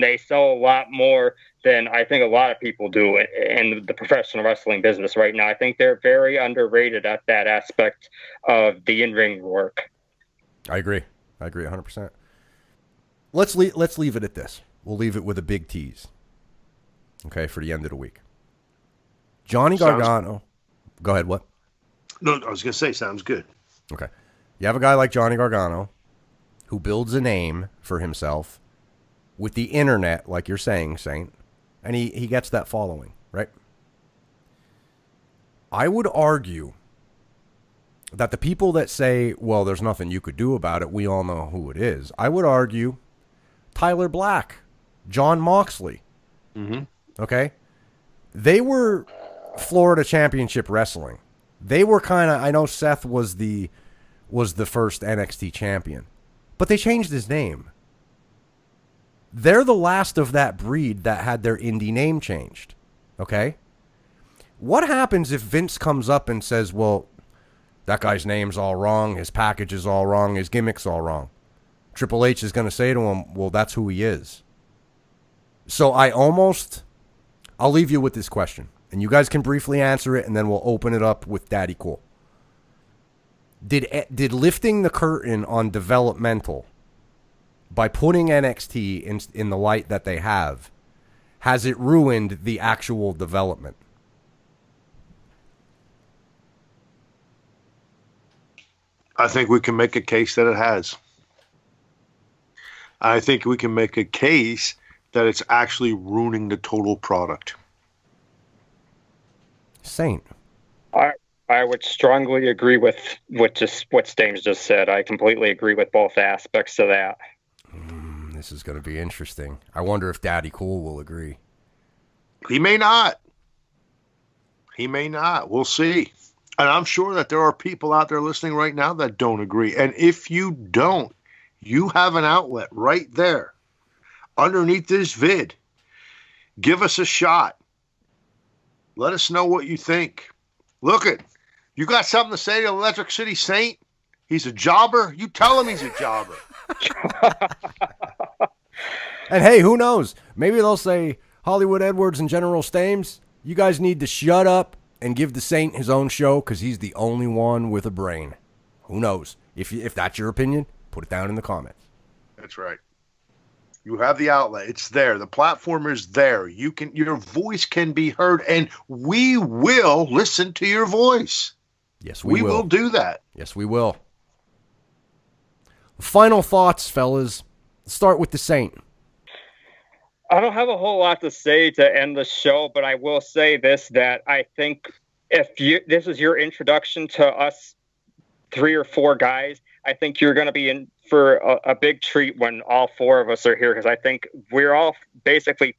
Speaker 4: they sell a lot more than I think a lot of people do in the professional wrestling business right now. I think they're very underrated at that aspect of the in-ring work.
Speaker 3: I agree 100%. Let's leave it at this. We'll leave it with a big tease. Okay, for the end of the week. Johnny Gargano. Go ahead, what?
Speaker 2: No, I was going to say, sounds good.
Speaker 3: Okay. You have a guy like Johnny Gargano who builds a name for himself with the internet, like you're saying, Saint, and he gets that following, right? I would argue that the people that say, well, there's nothing you could do about it, we all know who it is. I would argue Tyler Black, John Moxley.
Speaker 2: Mm-hmm.
Speaker 3: Okay? They were Florida Championship Wrestling. They were kind of, I know Seth was the first NXT champion, but they changed his name. They're the last of that breed that had their indie name changed. Okay? What happens if Vince comes up and says, well, that guy's name's all wrong, his package is all wrong, his gimmick's all wrong? Triple H is going to say to him, well, that's who he is. So I'll leave you with this question, and you guys can briefly answer it, and then we'll open it up with Daddy Cool. Did lifting the curtain on developmental by putting NXT in the light that they have, has it ruined the actual development?
Speaker 2: I think we can make a case that it has. I think we can make a case that it's actually ruining the total product.
Speaker 3: Saint.
Speaker 4: I would strongly agree with what Stames just said. I completely agree with both aspects of that.
Speaker 3: This is going to be interesting. I wonder if Daddy Cool will agree.
Speaker 2: He may not. He may not. We'll see. And I'm sure that there are people out there listening right now that don't agree. And if you don't, you have an outlet right there underneath this vid. Give us a shot. Let us know what you think. Look it. You got something to say to Electric City Saint? He's a jobber? You tell him he's a jobber.
Speaker 3: And hey, who knows? Maybe they'll say, Hollywood Edwards and General Stames, you guys need to shut up and give the Saint his own show because he's the only one with a brain. Who knows? If that's your opinion, put it down in the comments.
Speaker 2: That's right. You have the outlet. It's there. The platform is there. Your voice can be heard, and we will listen to your voice.
Speaker 3: Yes, we will.
Speaker 2: We will do that.
Speaker 3: Yes, we will. Final thoughts, fellas. Let's start with the Saint.
Speaker 4: I don't have a whole lot to say to end the show, but I will say this, that I think if this is your introduction to us 3 or 4 guys, I think you're going to be in for a big treat when all 4 of us are here, because I think we're all basically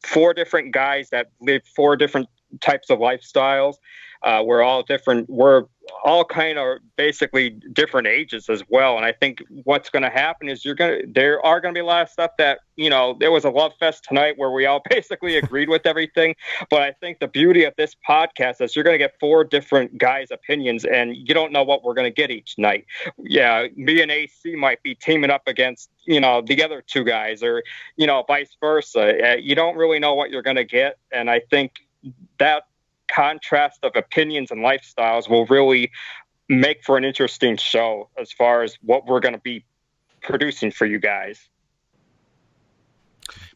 Speaker 4: 4 different guys that live 4 different types of lifestyles. We're all different. We're all kind of basically different ages as well. And I think what's going to happen is there are going to be a lot of stuff that, there was a love fest tonight where we all basically agreed with everything. But I think the beauty of this podcast is you're going to get 4 different guys' opinions, and you don't know what we're going to get each night. Yeah, me and AC might be teaming up against, the other 2 guys, or, vice versa. You don't really know what you're going to get. And I think that contrast of opinions and lifestyles will really make for an interesting show as far as what we're going to be producing for you guys.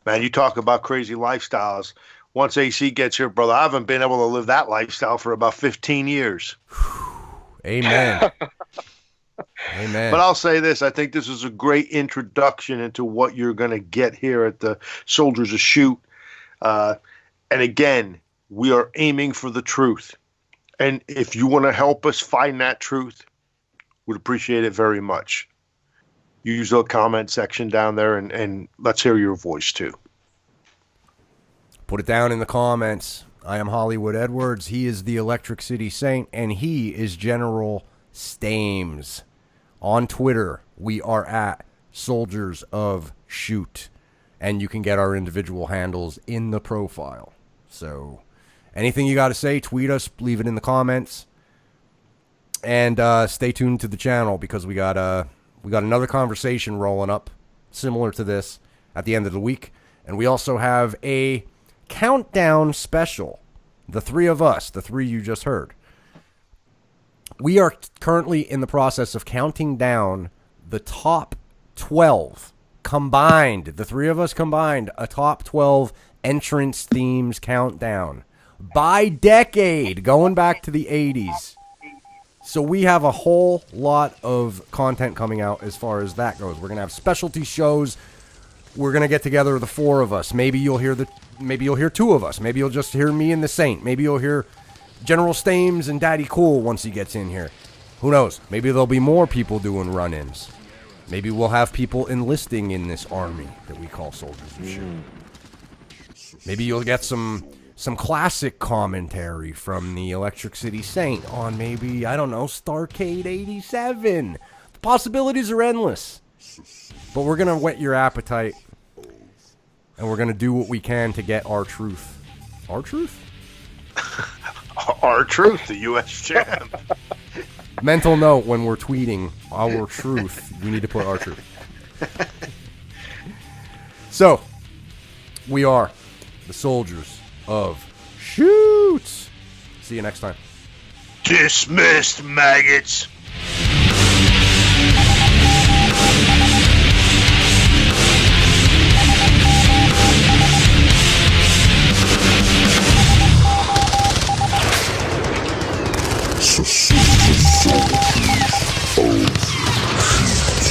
Speaker 2: Man, you talk about crazy lifestyles. Once AC gets here, brother, I haven't been able to live that lifestyle for about 15 years.
Speaker 3: Amen. Amen.
Speaker 2: But I'll say this. I think this is a great introduction into what you're going to get here at the Soldiers of Shoot. And again, we are aiming for the truth. And if you want to help us find that truth, we'd appreciate it very much. Use the comment section down there, and let's hear your voice too.
Speaker 3: Put it down in the comments. I am Hollywood Edwards. He is the Electric City Saint, and he is General Stames. On Twitter, we are at Soldiers of Shoot, and you can get our individual handles in the profile. So anything you got to say, tweet us, leave it in the comments, and stay tuned to the channel because we got another conversation rolling up similar to this at the end of the week, and we also have a countdown special. The 3 of us, the 3 you just heard. We are currently in the process of counting down the top 12 combined. The 3 of us combined, a top 12 entrance themes countdown by decade, going back to the 80s. So we have a whole lot of content coming out as far as that goes. We're going to have specialty shows. We're going to get together, the 4 of us. Maybe you'll hear 2 of us. Maybe you'll just hear me and the Saint. Maybe you'll hear General Stames and Daddy Cool once he gets in here. Who knows? Maybe there'll be more people doing run-ins. Maybe we'll have people enlisting in this army that we call Soldiers of Shoot. Maybe you'll get some classic commentary from the Electric City Saint on maybe, I don't know, Starrcade 87. The possibilities are endless. But we're going to whet your appetite. And we're going to do what we can to get our truth. Our truth?
Speaker 2: Our truth, the U.S. champ.
Speaker 3: Mental note, when we're tweeting our truth, we need to put our truth. So, we are the Soldiers of Shoot. See you next time.
Speaker 2: Dismissed, maggots.
Speaker 1: Soldiers of Shoot.